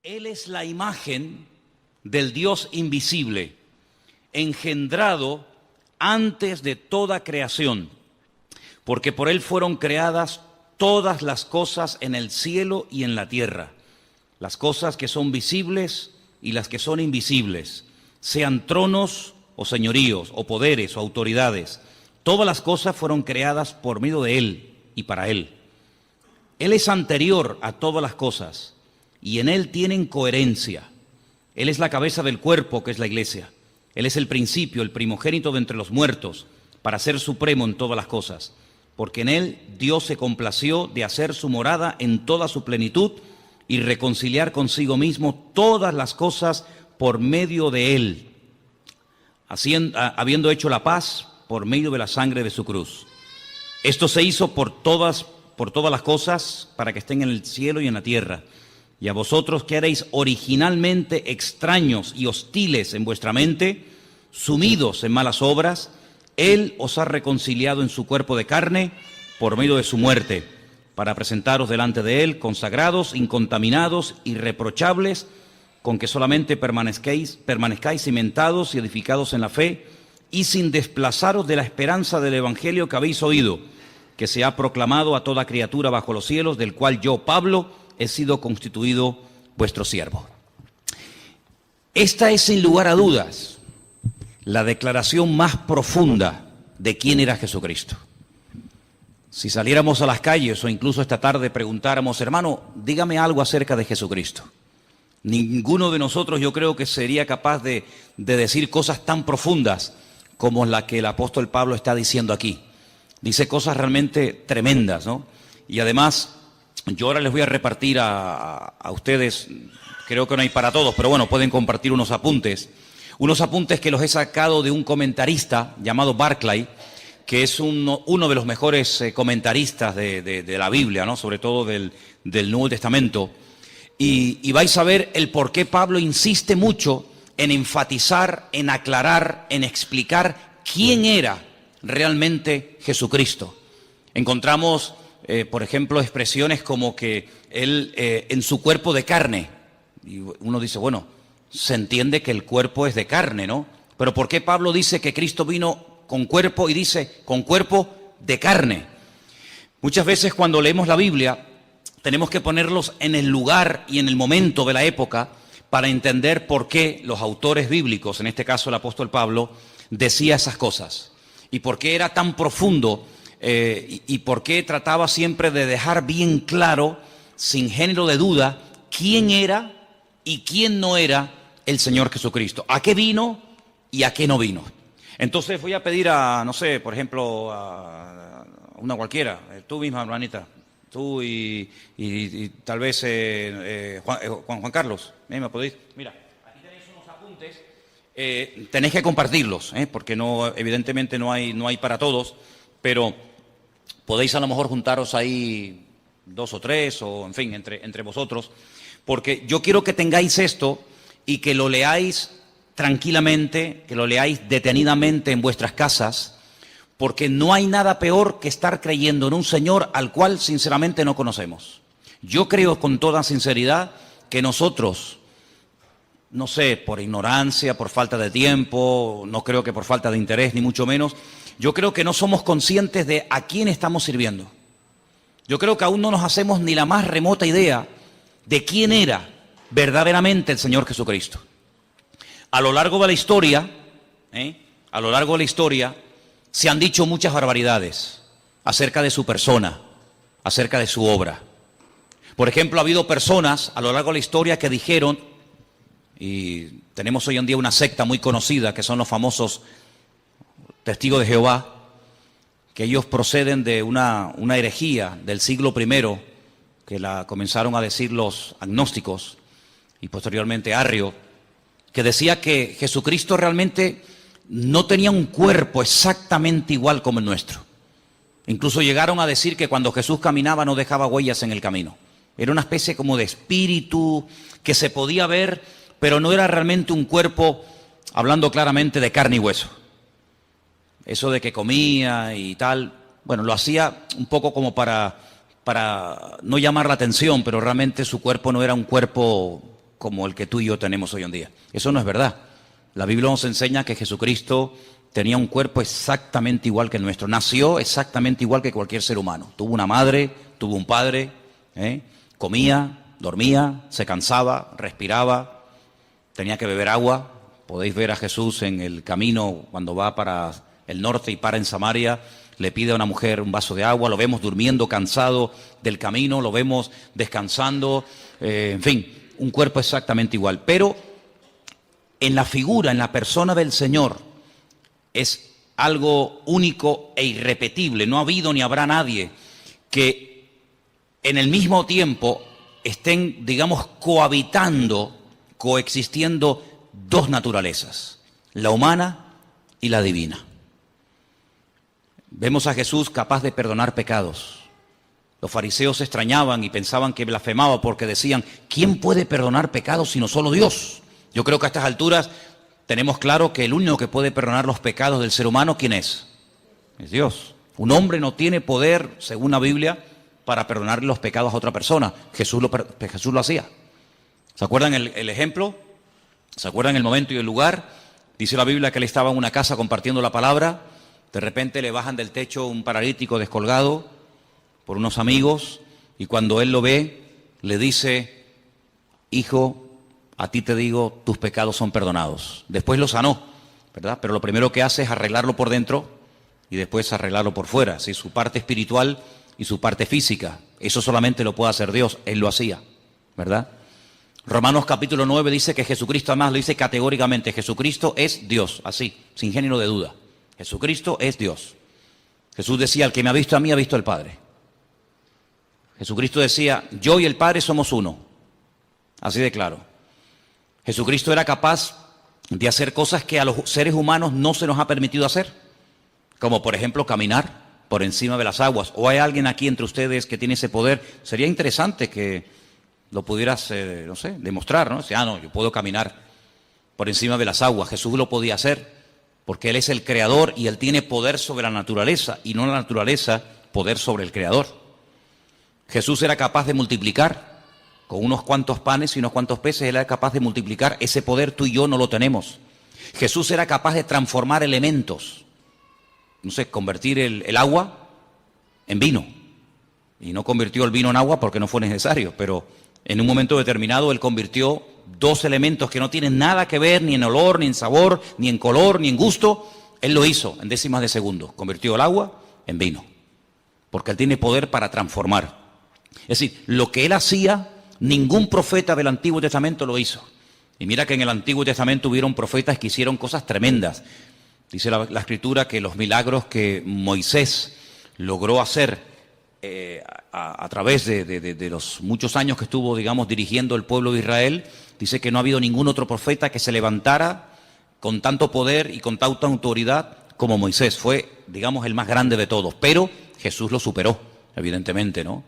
Él es la imagen del Dios invisible, engendrado antes de toda creación, porque por Él fueron creadas todas las cosas en el cielo y en la tierra, las cosas que son visibles y las que son invisibles, sean tronos o señoríos, o poderes o autoridades. Todas las cosas fueron creadas por medio de Él y para Él. Él es anterior a todas las cosas y en Él tienen coherencia. Él es la cabeza del cuerpo, que es la iglesia. Él es el principio, el primogénito de entre los muertos, para ser supremo en todas las cosas. Porque en Él Dios se complació de hacer su morada en toda su plenitud y reconciliar consigo mismo todas las cosas por medio de Él, habiendo hecho la paz por medio de la sangre de su cruz. Esto se hizo por todas las cosas, para que estén en el cielo y en la tierra. Y a vosotros que erais originalmente extraños y hostiles en vuestra mente, sumidos en malas obras, Él os ha reconciliado en su cuerpo de carne por medio de su muerte, para presentaros delante de Él consagrados, incontaminados, irreprochables, con que solamente permanezcáis cimentados y edificados en la fe, y sin desplazaros de la esperanza del Evangelio que habéis oído, que se ha proclamado a toda criatura bajo los cielos, del cual yo, Pablo, he sido constituido vuestro siervo. Esta es, sin lugar a dudas, la declaración más profunda de quién era Jesucristo. Si saliéramos a las calles o incluso esta tarde preguntáramos, hermano, dígame algo acerca de Jesucristo, ninguno de nosotros yo creo que sería capaz de decir cosas tan profundas como la que el apóstol Pablo está diciendo aquí. Dice cosas realmente tremendas, ¿no? Y además, yo ahora les voy a repartir a ustedes, creo que no hay para todos, pero bueno, pueden compartir unos apuntes que los he sacado de un comentarista llamado Barclay, que es uno de los mejores comentaristas de la Biblia, ¿no? Sobre todo del Nuevo Testamento. Y vais a ver el por qué Pablo insiste mucho en enfatizar, en aclarar, en explicar quién era realmente Jesucristo. Encontramos, por ejemplo, expresiones como que Él en su cuerpo de carne. Y uno dice, bueno, se entiende que el cuerpo es de carne, ¿no? Pero ¿por qué Pablo dice que Cristo vino con cuerpo y dice con cuerpo de carne? Muchas veces cuando leemos la Biblia tenemos que ponerlos en el lugar y en el momento de la época para entender por qué los autores bíblicos, en este caso el apóstol Pablo, decía esas cosas. Y por qué era tan profundo y por qué trataba siempre de dejar bien claro, sin género de duda, quién era y quién no era el Señor Jesucristo. ¿A qué vino y a qué no vino? Entonces voy a pedir a, no sé, por ejemplo, a una cualquiera, tú misma, hermanita, tú y tal vez Juan Carlos, ¿me podéis? Mira, aquí tenéis unos apuntes, tenéis que compartirlos, porque no, evidentemente no hay para todos, pero podéis a lo mejor juntaros ahí 2 o 3, o en fin, entre vosotros, porque yo quiero que tengáis esto y que lo leáis tranquilamente, que lo leáis detenidamente en vuestras casas, porque no hay nada peor que estar creyendo en un Señor al cual sinceramente no conocemos. Yo creo con toda sinceridad que nosotros, no sé, por ignorancia, por falta de tiempo, no creo que por falta de interés, ni mucho menos, yo creo que no somos conscientes de a quién estamos sirviendo. Yo creo que aún no nos hacemos ni la más remota idea de quién era verdaderamente el Señor Jesucristo. A lo largo de la historia, se han dicho muchas barbaridades acerca de su persona, acerca de su obra. Por ejemplo, ha habido personas a lo largo de la historia que dijeron, y tenemos hoy en día una secta muy conocida que son los famosos Testigos de Jehová, que ellos proceden de una herejía del siglo I, que la comenzaron a decir los agnósticos y posteriormente Arrio, que decía que Jesucristo realmente no tenía un cuerpo exactamente igual como el nuestro. Incluso llegaron a decir que cuando Jesús caminaba no dejaba huellas en el camino. Era una especie como de espíritu que se podía ver, pero no era realmente un cuerpo, hablando claramente, de carne y hueso. Eso de que comía y tal, bueno, lo hacía un poco como para no llamar la atención, pero realmente su cuerpo no era un cuerpo como el que tú y yo tenemos hoy en día. Eso no es verdad. La Biblia nos enseña que Jesucristo tenía un cuerpo exactamente igual que el nuestro. Nació exactamente igual que cualquier ser humano. Tuvo una madre, tuvo un padre, comía, dormía, se cansaba, respiraba, tenía que beber agua. Podéis ver a Jesús en el camino cuando va para el norte y para en Samaria. Le pide a una mujer un vaso de agua, lo vemos durmiendo cansado del camino, lo vemos descansando, en fin, un cuerpo exactamente igual. Pero en la figura, en la persona del Señor, es algo único e irrepetible. No ha habido ni habrá nadie que en el mismo tiempo estén, digamos, coexistiendo dos naturalezas, la humana y la divina. Vemos a Jesús capaz de perdonar pecados. Los fariseos se extrañaban y pensaban que blasfemaba porque decían, ¿quién puede perdonar pecados sino solo Dios? Yo creo que a estas alturas tenemos claro que el único que puede perdonar los pecados del ser humano, ¿quién es? Es Dios. Un hombre no tiene poder, según la Biblia, para perdonar los pecados a otra persona. Jesús lo hacía. ¿Se acuerdan el ejemplo? ¿Se acuerdan el momento y el lugar? Dice la Biblia que él estaba en una casa compartiendo la palabra. De repente le bajan del techo un paralítico descolgado por unos amigos y cuando él lo ve, le dice, hijo, a ti te digo, tus pecados son perdonados. Después lo sanó, ¿verdad? Pero lo primero que hace es arreglarlo por dentro y después arreglarlo por fuera, ¿sí? Su parte espiritual y su parte física. Eso solamente lo puede hacer Dios, Él lo hacía, ¿verdad? Romanos capítulo 9 dice que Jesucristo, además lo dice categóricamente, Jesucristo es Dios, así, sin género de duda. Jesucristo es Dios. Jesús decía, el que me ha visto a mí ha visto al Padre. Jesucristo decía, yo y el Padre somos uno. Así de claro. Jesucristo era capaz de hacer cosas que a los seres humanos no se nos ha permitido hacer. Como por ejemplo caminar por encima de las aguas. ¿O hay alguien aquí entre ustedes que tiene ese poder? Sería interesante que lo pudieras, no sé, demostrar, ¿no? O sea, no, yo puedo caminar por encima de las aguas. Jesús lo podía hacer. Porque Él es el creador y Él tiene poder sobre la naturaleza y no la naturaleza poder sobre el creador. Jesús era capaz de multiplicar con unos cuantos panes y unos cuantos peces, Él era capaz de multiplicar. Ese poder tú y yo no lo tenemos. Jesús era capaz de transformar elementos. No sé, convertir el agua en vino. Y no convirtió el vino en agua porque no fue necesario, pero en un momento determinado Él convirtió dos elementos que no tienen nada que ver ni en olor, ni en sabor, ni en color, ni en gusto. Él lo hizo en décimas de segundo. Convirtió el agua en vino. Porque Él tiene poder para transformar. Es decir, lo que Él hacía, ningún profeta del Antiguo Testamento lo hizo. Y mira que en el Antiguo Testamento hubieron profetas que hicieron cosas tremendas. Dice la Escritura que los milagros que Moisés logró hacer a través de los muchos años que estuvo, digamos, dirigiendo el pueblo de Israel, dice que no ha habido ningún otro profeta que se levantara con tanto poder y con tanta autoridad como Moisés. Fue, digamos, el más grande de todos, pero Jesús lo superó, evidentemente, ¿no?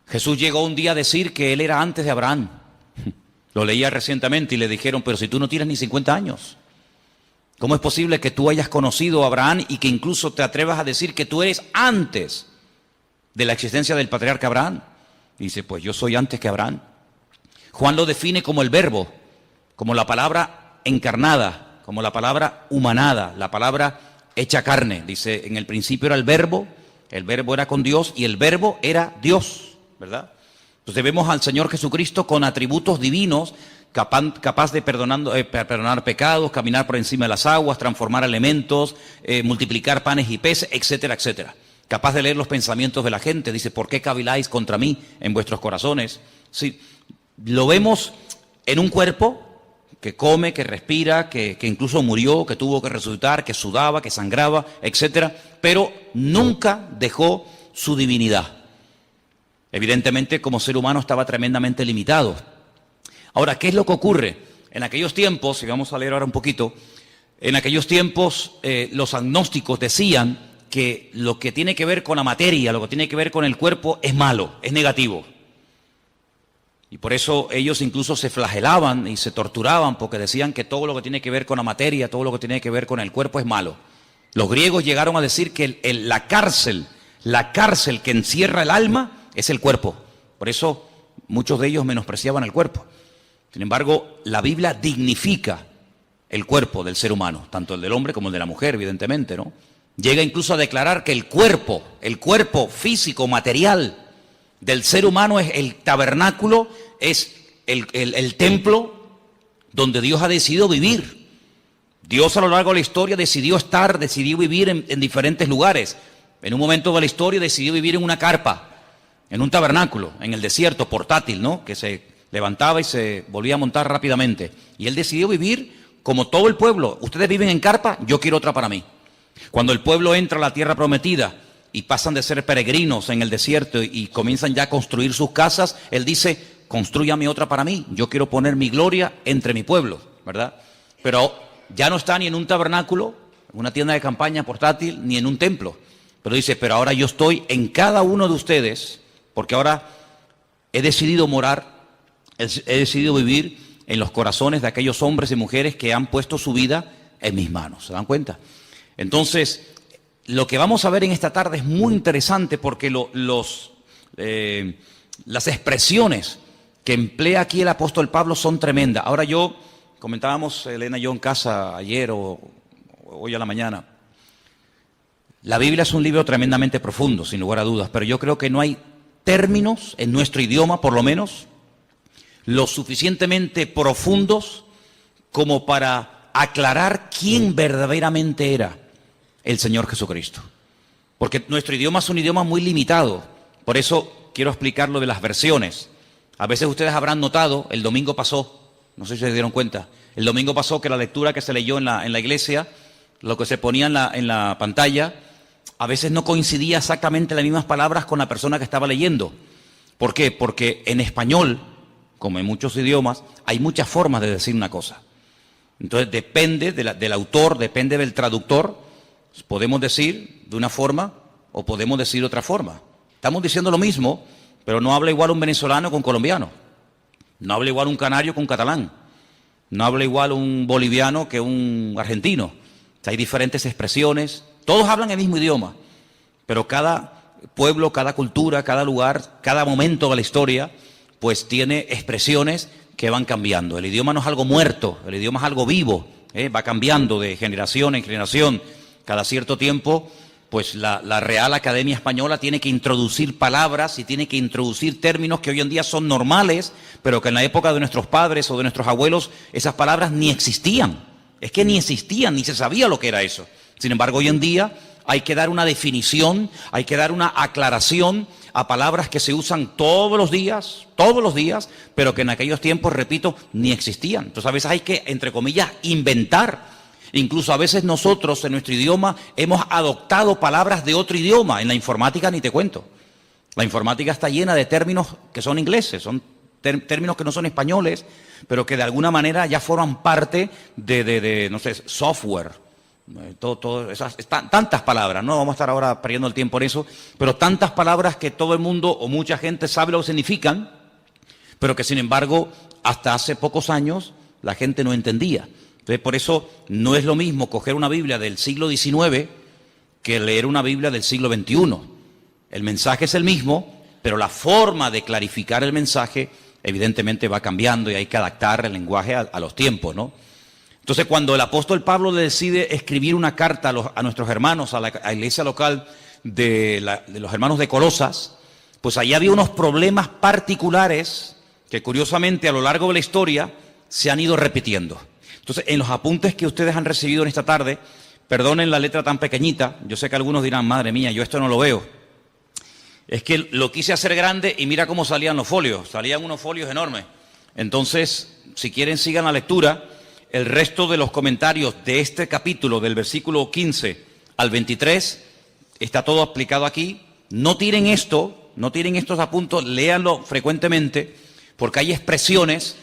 Jesús llegó un día a decir que Él era antes de Abraham. Lo leía recientemente y le dijeron, pero si tú no tienes ni 50 años, ¿cómo es posible que tú hayas conocido a Abraham y que incluso te atrevas a decir que tú eres antes de la existencia del patriarca Abraham? Y dice, pues yo soy antes que Abraham. Juan lo define como el verbo, como la palabra encarnada, como la palabra humanada, la palabra hecha carne. Dice, en el principio era el verbo era con Dios y el verbo era Dios, ¿verdad? Entonces vemos al Señor Jesucristo con atributos divinos, capaz de perdonar pecados, caminar por encima de las aguas, transformar elementos, multiplicar panes y peces, etcétera, etcétera. Capaz de leer los pensamientos de la gente. Dice, ¿por qué caviláis contra mí en vuestros corazones? Sí, lo vemos en un cuerpo que come, que respira, que incluso murió, que tuvo que resucitar, que sudaba, que sangraba, etcétera, pero nunca dejó su divinidad. Evidentemente, como ser humano estaba tremendamente limitado. Ahora, ¿qué es lo que ocurre? En aquellos tiempos, y vamos a leer ahora un poquito, en aquellos tiempos los agnósticos decían que lo que tiene que ver con la materia, lo que tiene que ver con el cuerpo es malo, es negativo. Y por eso ellos incluso se flagelaban y se torturaban porque decían que todo lo que tiene que ver con la materia, todo lo que tiene que ver con el cuerpo es malo. Los griegos llegaron a decir que la cárcel que encierra el alma es el cuerpo. Por eso muchos de ellos menospreciaban el cuerpo. Sin embargo, la Biblia dignifica el cuerpo del ser humano, tanto el del hombre como el de la mujer, evidentemente, ¿no? Llega incluso a declarar que el cuerpo físico, material del ser humano es el tabernáculo, es el templo donde Dios ha decidido vivir. Dios a lo largo de la historia decidió vivir en diferentes lugares. En un momento de la historia decidió vivir en una carpa, en un tabernáculo, en el desierto, portátil, ¿no? Que se levantaba y se volvía a montar rápidamente. Y Él decidió vivir como todo el pueblo. Ustedes viven en carpa, yo quiero otra para mí. Cuando el pueblo entra a la tierra prometida y pasan de ser peregrinos en el desierto y comienzan ya a construir sus casas, Él dice, constrúyame otra para mí, yo quiero poner mi gloria entre mi pueblo, ¿verdad? Pero ya no está ni en un tabernáculo, en una tienda de campaña portátil, ni en un templo. Pero dice, pero ahora yo estoy en cada uno de ustedes, porque ahora he decidido morar, he decidido vivir en los corazones de aquellos hombres y mujeres que han puesto su vida en mis manos. ¿Se dan cuenta? Entonces, lo que vamos a ver en esta tarde es muy interesante porque las expresiones que emplea aquí el apóstol Pablo son tremendas. Ahora comentábamos Elena y yo en casa ayer o hoy a la mañana, la Biblia es un libro tremendamente profundo, sin lugar a dudas, pero yo creo que no hay términos en nuestro idioma, por lo menos, lo suficientemente profundos como para aclarar quién verdaderamente era el Señor Jesucristo. Porque nuestro idioma es un idioma muy limitado. Por eso quiero explicar lo de las versiones. A veces ustedes habrán notado, el domingo pasó, no sé si se dieron cuenta, el domingo pasó que la lectura que se leyó en la iglesia, lo que se ponía en la pantalla, a veces no coincidía exactamente las mismas palabras con la persona que estaba leyendo. ¿Por qué? Porque en español, como en muchos idiomas, hay muchas formas de decir una cosa. Entonces depende del autor, depende del traductor, podemos decir de una forma o podemos decir de otra forma. Estamos diciendo lo mismo, pero no habla igual un venezolano con colombiano, no habla igual un canario con catalán, no habla igual un boliviano que un argentino. O sea, hay diferentes expresiones, todos hablan el mismo idioma, pero cada pueblo, cada cultura, cada lugar, cada momento de la historia, pues tiene expresiones que van cambiando. El idioma no es algo muerto, el idioma es algo vivo, va cambiando de generación en generación. Cada cierto tiempo, pues la Real Academia Española tiene que introducir palabras y tiene que introducir términos que hoy en día son normales, pero que en la época de nuestros padres o de nuestros abuelos esas palabras ni existían. Es que ni existían, ni se sabía lo que era eso. Sin embargo, hoy en día hay que dar una definición, hay que dar una aclaración a palabras que se usan todos los días, pero que en aquellos tiempos, repito, ni existían. Entonces a veces hay que, entre comillas, inventar. Incluso a veces nosotros en nuestro idioma hemos adoptado palabras de otro idioma. En la informática ni te cuento. La informática está llena de términos que son ingleses, son términos que no son españoles, pero que de alguna manera ya forman parte de no sé, software. Tantas palabras, no vamos a estar ahora perdiendo el tiempo en eso, pero tantas palabras que todo el mundo o mucha gente sabe lo que significan, pero que sin embargo hasta hace pocos años la gente no entendía. Entonces por eso no es lo mismo coger una Biblia del siglo XIX que leer una Biblia del siglo XXI. El mensaje es el mismo, pero la forma de clarificar el mensaje evidentemente va cambiando y hay que adaptar el lenguaje a los tiempos, ¿no? Entonces, cuando el apóstol Pablo decide escribir una carta a nuestros hermanos, a la iglesia local de los hermanos de Colosas, pues allí había unos problemas particulares que curiosamente a lo largo de la historia se han ido repitiendo. Entonces, en los apuntes que ustedes han recibido en esta tarde, perdonen la letra tan pequeñita, yo sé que algunos dirán, madre mía, yo esto no lo veo. Es que lo quise hacer grande y mira cómo salían los folios, salían unos folios enormes. Entonces, si quieren sigan la lectura. El resto de los comentarios de este capítulo, del versículo 15 al 23, está todo explicado aquí. No tiren estos apuntes, léanlo frecuentemente, porque hay expresiones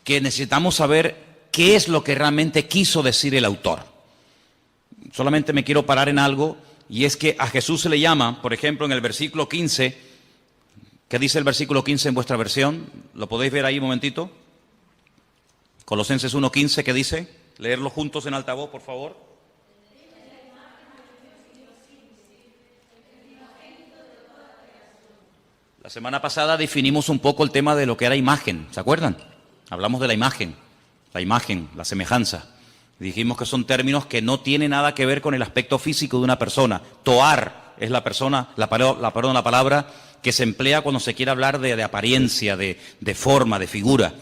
que necesitamos saber qué es lo que realmente quiso decir el autor. Solamente me quiero parar en algo, y es que a Jesús se le llama, por ejemplo, en el versículo 15, ¿qué dice el versículo 15 en vuestra versión? ¿Lo podéis ver ahí un momentito? Colosenses 1:15, ¿qué dice? Leerlo juntos en altavoz, por favor. La semana pasada definimos un poco el tema de lo que era imagen, ¿se acuerdan? hablamos de la imagen, la semejanza. Dijimos que son términos que no tienen nada que ver con el aspecto físico de una persona. Toar es la palabra que se emplea cuando se quiere hablar de apariencia, de forma, de figura.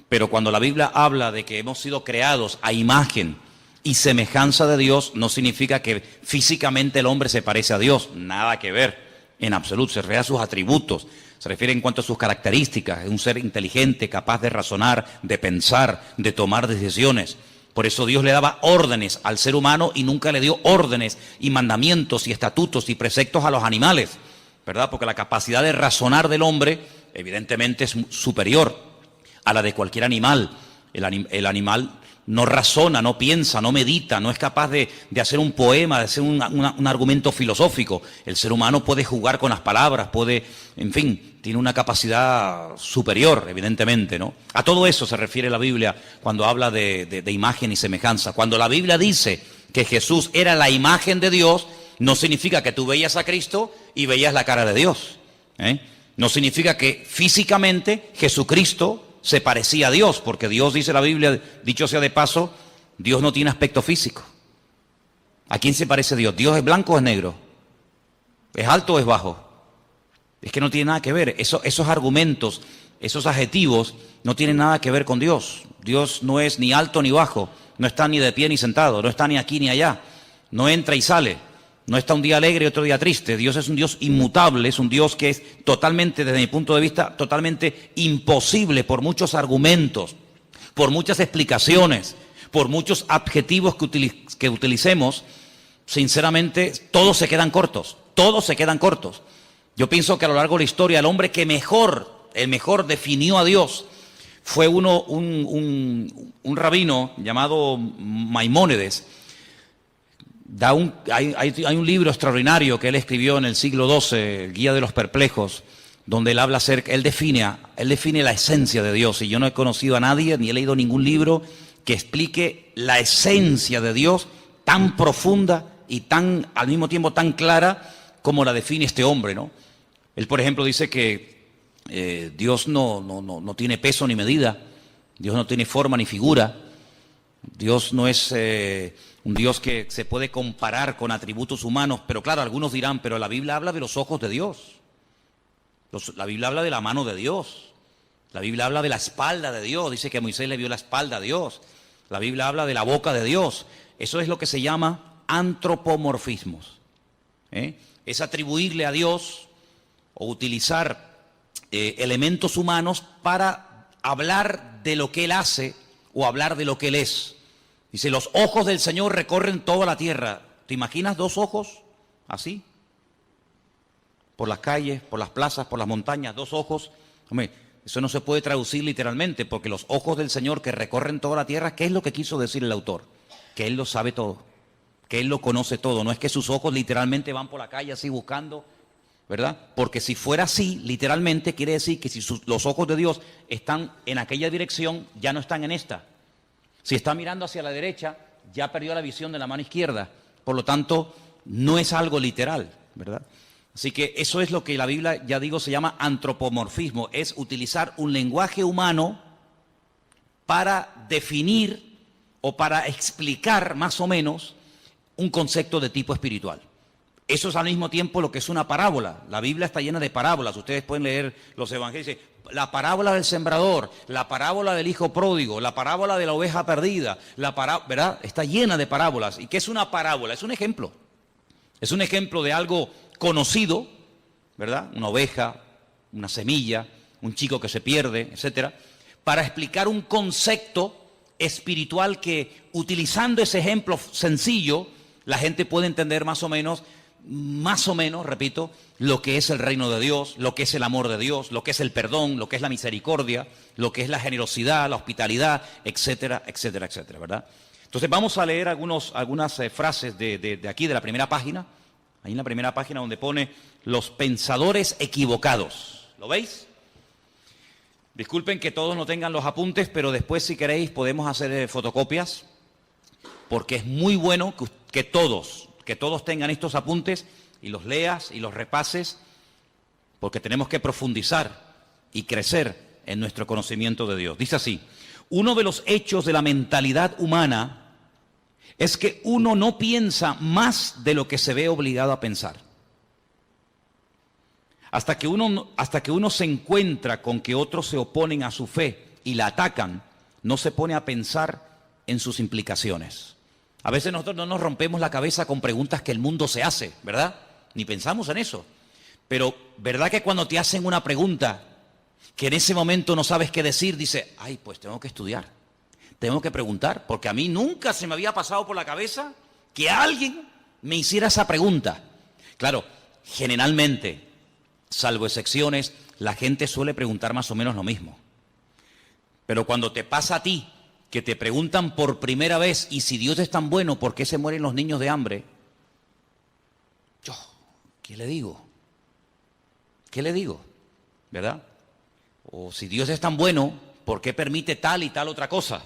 Pero cuando la Biblia habla de que hemos sido creados a imagen y semejanza de Dios, no significa que físicamente el hombre se parece a Dios. Nada que ver, en absoluto. Se refiere a sus atributos, se refiere en cuanto a sus características. Es un ser inteligente, capaz de razonar, de pensar, de tomar decisiones. Por eso Dios le daba órdenes al ser humano y nunca le dio órdenes y mandamientos y estatutos y preceptos a los animales, ¿verdad? Porque la capacidad de razonar del hombre, evidentemente, es superior a la de cualquier animal. El animal no razona, no piensa, no medita, no es capaz de hacer un poema, de hacer un argumento filosófico. El ser humano puede jugar con las palabras, en fin, tiene una capacidad superior, evidentemente, ¿no? A todo eso se refiere la Biblia cuando habla de imagen y semejanza. Cuando la Biblia dice que Jesús era la imagen de Dios, no significa que tú veías a Cristo y veías la cara de Dios, ¿eh? No significa que físicamente Jesucristo se parecía a Dios, porque Dios, dice la Biblia, dicho sea de paso, Dios no tiene aspecto físico. ¿A quién se parece Dios? ¿Dios es blanco o es negro? ¿Es alto o es bajo? Es que no tiene nada que ver. Esos argumentos, esos adjetivos, no tienen nada que ver con Dios. Dios no es ni alto ni bajo, no está ni de pie ni sentado, no está ni aquí ni allá, no entra y sale, no está un día alegre y otro día triste. Dios es un Dios inmutable, es un Dios que es totalmente, desde mi punto de vista, totalmente imposible por muchos argumentos, por muchas explicaciones, por muchos adjetivos que utilicemos. Sinceramente, todos se quedan cortos, todos se quedan cortos. Yo pienso que a lo largo de la historia el hombre que el mejor definió a Dios fue un rabino llamado Maimónides. Hay un libro extraordinario que él escribió en el siglo XII, Guía de los Perplejos, donde él habla él define la esencia de Dios. Y yo no he conocido a nadie, ni he leído ningún libro que explique la esencia de Dios tan profunda y al mismo tiempo tan clara como la define este hombre, ¿no? Él, por ejemplo, dice que Dios no tiene peso ni medida, Dios no tiene forma ni figura, Dios no es un Dios que se puede comparar con atributos humanos, pero claro, algunos dirán, pero la Biblia habla de los ojos de Dios, la Biblia habla de la mano de Dios, la Biblia habla de la espalda de Dios, dice que Moisés le vio la espalda a Dios, la Biblia habla de la boca de Dios. Eso es lo que se llama antropomorfismos, ¿eh? Es atribuirle a Dios o utilizar elementos humanos para hablar de lo que Él hace o hablar de lo que Él es. Dice, los ojos del Señor recorren toda la tierra. ¿Te imaginas dos ojos así? Por las calles, por las plazas, por las montañas, dos ojos. Hombre, eso no se puede traducir literalmente, porque los ojos del Señor que recorren toda la tierra, ¿qué es lo que quiso decir el autor? Que Él lo sabe todo, que Él lo conoce todo. No es que sus ojos literalmente van por la calle así buscando, ¿verdad? Porque si fuera así, literalmente, quiere decir que si los ojos de Dios están en aquella dirección, ya no están en esta. Si está mirando hacia la derecha, ya perdió la visión de la mano izquierda. Por lo tanto, no es algo literal, ¿verdad? Así que eso es lo que la Biblia, ya digo, se llama antropomorfismo. Es utilizar un lenguaje humano para definir o para explicar más o menos un concepto de tipo espiritual. Eso es al mismo tiempo lo que es una parábola. La Biblia está llena de parábolas. Ustedes pueden leer los evangelios. Dice, la parábola del sembrador, la parábola del hijo pródigo, la parábola de la oveja perdida, ¿verdad? Está llena de parábolas. ¿Y qué es una parábola? Es un ejemplo. Es un ejemplo de algo conocido, ¿verdad? Una oveja, una semilla, un chico que se pierde, etcétera, para explicar un concepto espiritual que, utilizando ese ejemplo sencillo, la gente puede entender más o menos, repito, lo que es el reino de Dios, lo que es el amor de Dios, lo que es el perdón, lo que es la misericordia, lo que es la generosidad, la hospitalidad, etcétera, etcétera, etcétera, ¿verdad? Entonces vamos a leer algunas frases de aquí, de la primera página, ahí en la primera página donde pone los pensadores equivocados. ¿Lo veis? Disculpen que todos no tengan los apuntes, pero después si queréis podemos hacer fotocopias, porque es muy bueno que todos tengan estos apuntes y los leas y los repases, porque tenemos que profundizar y crecer en nuestro conocimiento de Dios. Dice así: uno de los hechos de la mentalidad humana es que uno no piensa más de lo que se ve obligado a pensar. Hasta que uno se encuentra con que otros se oponen a su fe y la atacan, no se pone a pensar en sus implicaciones. A veces nosotros no nos rompemos la cabeza con preguntas que el mundo se hace, ¿verdad? Ni pensamos en eso. Pero, ¿verdad que cuando te hacen una pregunta que en ese momento no sabes qué decir, dices, ay, pues tengo que estudiar, tengo que preguntar, porque a mí nunca se me había pasado por la cabeza que alguien me hiciera esa pregunta? Claro, generalmente, salvo excepciones, la gente suele preguntar más o menos lo mismo. Pero cuando te pasa a ti, que te preguntan por primera vez, y si Dios es tan bueno, ¿por qué se mueren los niños de hambre? Yo, ¿qué le digo? ¿Qué le digo? ¿Verdad? O si Dios es tan bueno, ¿por qué permite tal y tal otra cosa?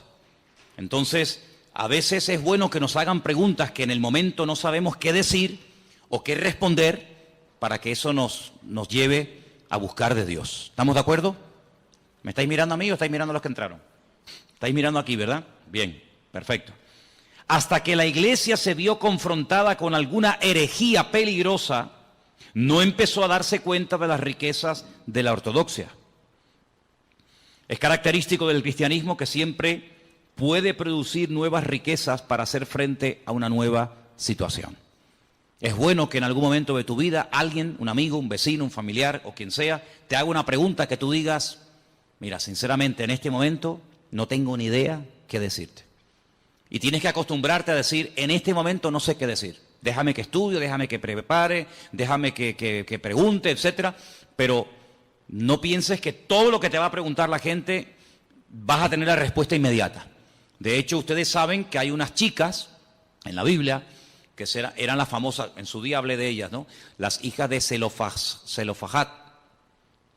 Entonces, a veces es bueno que nos hagan preguntas que en el momento no sabemos qué decir o qué responder, para que eso nos lleve a buscar de Dios. ¿Estamos de acuerdo? ¿Me estáis mirando a mí o estáis mirando a los que entraron? Estáis mirando aquí, ¿verdad? Bien, perfecto. Hasta que la iglesia se vio confrontada con alguna herejía peligrosa, no empezó a darse cuenta de las riquezas de la ortodoxia. Es característico del cristianismo que siempre puede producir nuevas riquezas para hacer frente a una nueva situación. Es bueno que en algún momento de tu vida alguien, un amigo, un vecino, un familiar o quien sea, te haga una pregunta que tú digas, mira, sinceramente en este momento no tengo ni idea qué decirte. Y tienes que acostumbrarte a decir, en este momento no sé qué decir. Déjame que estudie, déjame que prepare, déjame que pregunte, etcétera. Pero no pienses que todo lo que te va a preguntar la gente vas a tener la respuesta inmediata. De hecho, ustedes saben que hay unas chicas en la Biblia que eran las famosas, en su día hablé de ellas, ¿no? Las hijas de Zelofajat,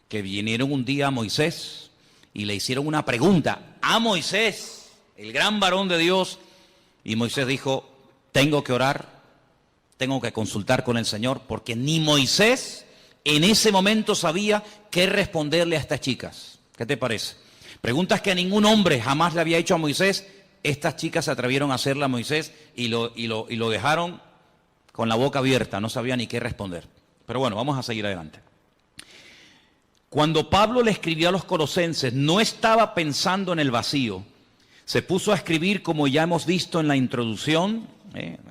que vinieron un día a Moisés y le hicieron una pregunta a Moisés, el gran varón de Dios, y Moisés dijo, tengo que orar, tengo que consultar con el Señor, porque ni Moisés en ese momento sabía qué responderle a estas chicas. ¿Qué te parece? Preguntas que ningún hombre jamás le había hecho a Moisés. Estas chicas se atrevieron a hacerla a Moisés y lo dejaron con la boca abierta, no sabía ni qué responder. Pero bueno, vamos a seguir adelante. Cuando Pablo le escribió a los colosenses, no estaba pensando en el vacío. Se puso a escribir, como ya hemos visto en la introducción,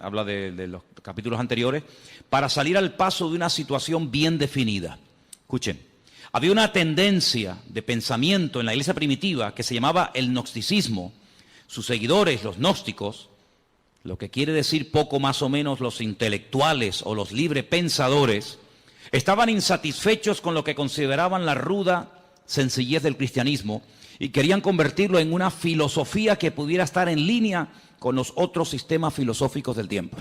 habla de los capítulos anteriores, para salir al paso de una situación bien definida. Escuchen, había una tendencia de pensamiento en la iglesia primitiva que se llamaba el gnosticismo. Sus seguidores, los gnósticos, lo que quiere decir poco más o menos los intelectuales o los librepensadores, estaban insatisfechos con lo que consideraban la ruda sencillez del cristianismo y querían convertirlo en una filosofía que pudiera estar en línea con los otros sistemas filosóficos del tiempo.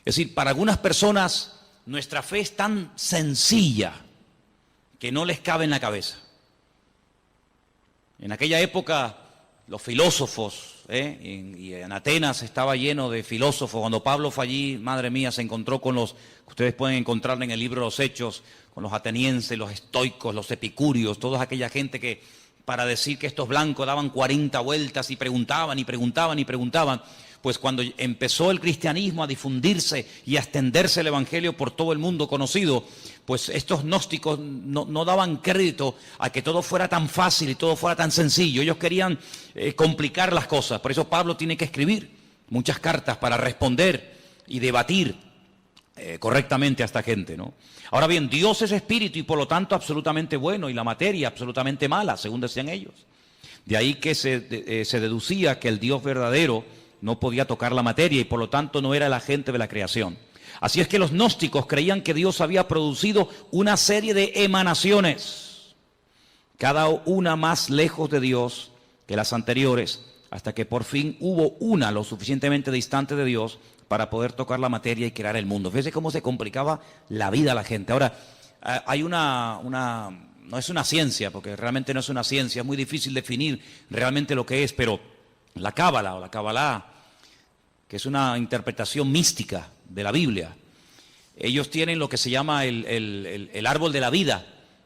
Es decir, para algunas personas nuestra fe es tan sencilla que no les cabe en la cabeza. En aquella época los filósofos, y en Atenas estaba lleno de filósofos. Cuando Pablo fue allí, madre mía, se encontró con los, ustedes pueden encontrar en el libro de los Hechos, con los atenienses, los estoicos, los epicúreos, toda aquella gente que para decir que estos blancos daban 40 vueltas y preguntaban y preguntaban y preguntaban. Pues cuando empezó el cristianismo a difundirse y a extenderse el evangelio por todo el mundo conocido, pues estos gnósticos no daban crédito a que todo fuera tan fácil y todo fuera tan sencillo. Ellos querían complicar las cosas. Por eso Pablo tiene que escribir muchas cartas para responder y debatir correctamente a esta gente, ¿no? Ahora bien, Dios es espíritu y por lo tanto absolutamente bueno y la materia absolutamente mala, según decían ellos. De ahí que se deducía que el Dios verdadero no podía tocar la materia y por lo tanto no era el agente de la creación. Así es que los gnósticos creían que Dios había producido una serie de emanaciones, cada una más lejos de Dios que las anteriores, hasta que por fin hubo una lo suficientemente distante de Dios para poder tocar la materia y crear el mundo. Fíjese cómo se complicaba la vida a la gente. Ahora, hay no es una ciencia, porque realmente no es una ciencia, es muy difícil definir realmente lo que es, pero la Cábala o la Cabalá, que es una interpretación mística de la Biblia, ellos tienen lo que se llama el árbol de la vida,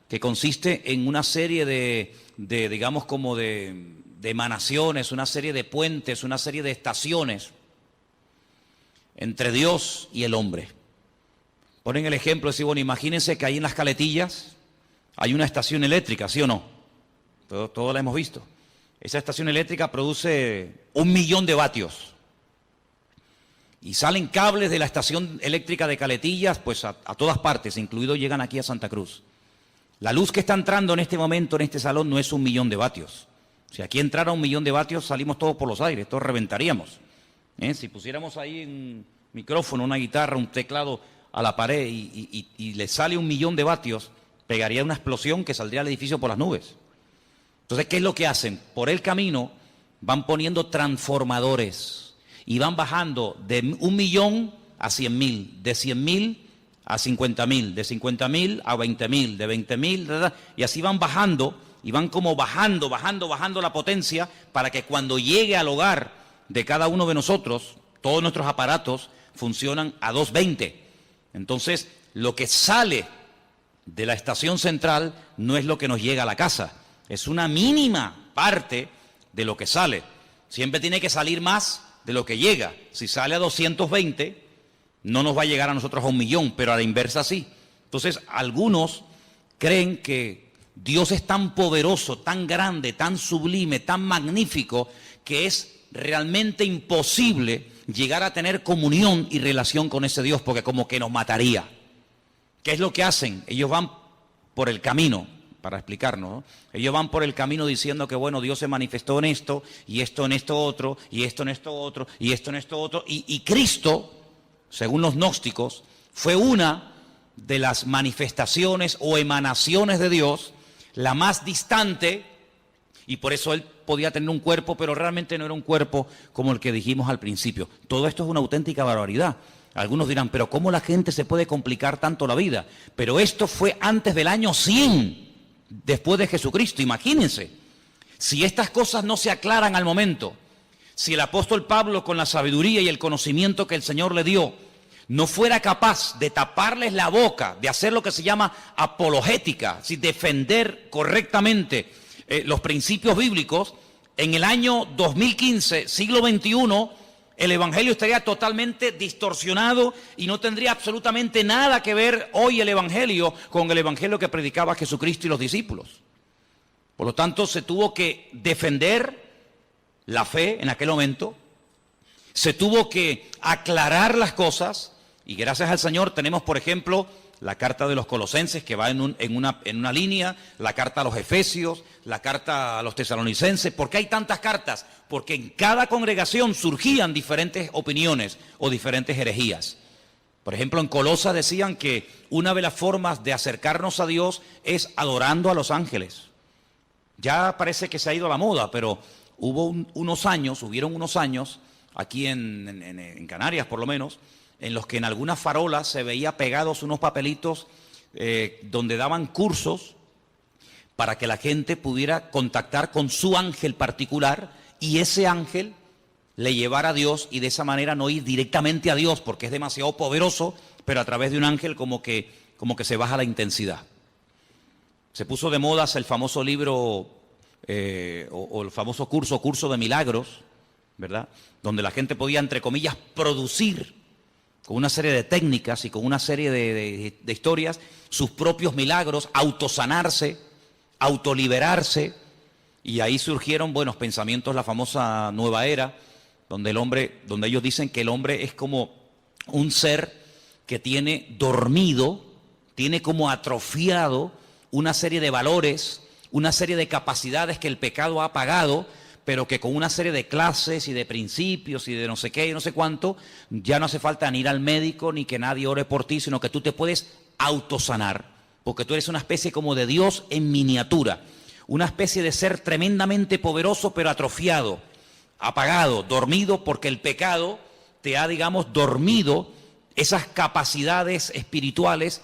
que que consiste en una serie digamos, como de emanaciones, una serie de puentes, una serie de estaciones entre Dios y el hombre. Ponen el ejemplo, decir, bueno, imagínense que ahí en las Caletillas hay una estación eléctrica, ¿sí o no? Todo la hemos visto. Esa estación eléctrica produce 1 millón de vatios. Y salen cables de la estación eléctrica de Caletillas, pues a todas partes, incluido llegan aquí a Santa Cruz. La luz que está entrando en este momento en este salón no es 1 millón de vatios. Si aquí entrara 1 millón de vatios, salimos todos por los aires, todos reventaríamos. Si pusiéramos ahí un micrófono, una guitarra, un teclado a la pared y le sale 1 millón de vatios, pegaría una explosión que saldría al edificio por las nubes. Entonces, ¿qué es lo que hacen? Por el camino van poniendo transformadores y van bajando de 1 millón a 100.000, de 100.000 a 50.000, de 50.000 a 20.000, de 20.000, y así van bajando y van como bajando la potencia para que cuando llegue al hogar de cada uno de nosotros, todos nuestros aparatos funcionan a 220. Entonces, lo que sale de la estación central no es lo que nos llega a la casa, es una mínima parte de lo que sale. Siempre tiene que salir más de lo que llega. Si sale a 220, no nos va a llegar a nosotros a 1 millón, pero a la inversa sí. Entonces, algunos creen que Dios es tan poderoso, tan grande, tan sublime, tan magnífico, que es realmente imposible llegar a tener comunión y relación con ese Dios, porque como que nos mataría. ¿Qué es lo que hacen? Ellos van por el camino, para explicarnos, ¿no? Ellos van por el camino diciendo que, bueno, Dios se manifestó en esto, y esto en esto otro, y esto en esto otro, y esto en esto otro, y Cristo, según los gnósticos, fue una de las manifestaciones o emanaciones de Dios, la más distante, y por eso Él podía tener un cuerpo, pero realmente no era un cuerpo como el que dijimos al principio. Todo esto es una auténtica barbaridad. Algunos dirán, pero ¿cómo la gente se puede complicar tanto la vida? Pero esto fue antes del año 100, después de Jesucristo. Imagínense, si estas cosas no se aclaran al momento, si el apóstol Pablo, con la sabiduría y el conocimiento que el Señor le dio, no fuera capaz de taparles la boca, de hacer lo que se llama apologética, si defender correctamente los principios bíblicos, en el año 2015, siglo XXI, el evangelio estaría totalmente distorsionado y no tendría absolutamente nada que ver hoy el evangelio con el evangelio que predicaba Jesucristo y los discípulos. Por lo tanto, se tuvo que defender la fe en aquel momento, se tuvo que aclarar las cosas, y gracias al Señor tenemos, por ejemplo, la carta de los Colosenses, que va en una línea, la carta a los Efesios, la carta a los Tesalonicenses. ¿Por qué hay tantas cartas? Porque en cada congregación surgían diferentes opiniones o diferentes herejías. Por ejemplo, en Colosas decían que una de las formas de acercarnos a Dios es adorando a los ángeles. Ya parece que se ha ido a la moda, pero hubieron unos años, aquí en Canarias por lo menos, en los que en algunas farolas se veía pegados unos papelitos donde daban cursos para que la gente pudiera contactar con su ángel particular y ese ángel le llevara a Dios, y de esa manera no ir directamente a Dios porque es demasiado poderoso, pero a través de un ángel como que se baja la intensidad. Se puso de moda el famoso libro o el famoso curso de milagros, ¿verdad? Donde la gente podía, entre comillas, producir con una serie de técnicas y con una serie de historias sus propios milagros, autosanarse, autoliberarse, y ahí surgieron buenos pensamientos, la famosa nueva era, donde ellos dicen que el hombre es como un ser que tiene dormido, tiene como atrofiado una serie de valores, una serie de capacidades que el pecado ha apagado, pero que con una serie de clases y de principios y de no sé qué y no sé cuánto, ya no hace falta ni ir al médico ni que nadie ore por ti, sino que tú te puedes autosanar, porque tú eres una especie como de Dios en miniatura, una especie de ser tremendamente poderoso pero atrofiado, apagado, dormido, porque el pecado te ha, digamos, dormido esas capacidades espirituales.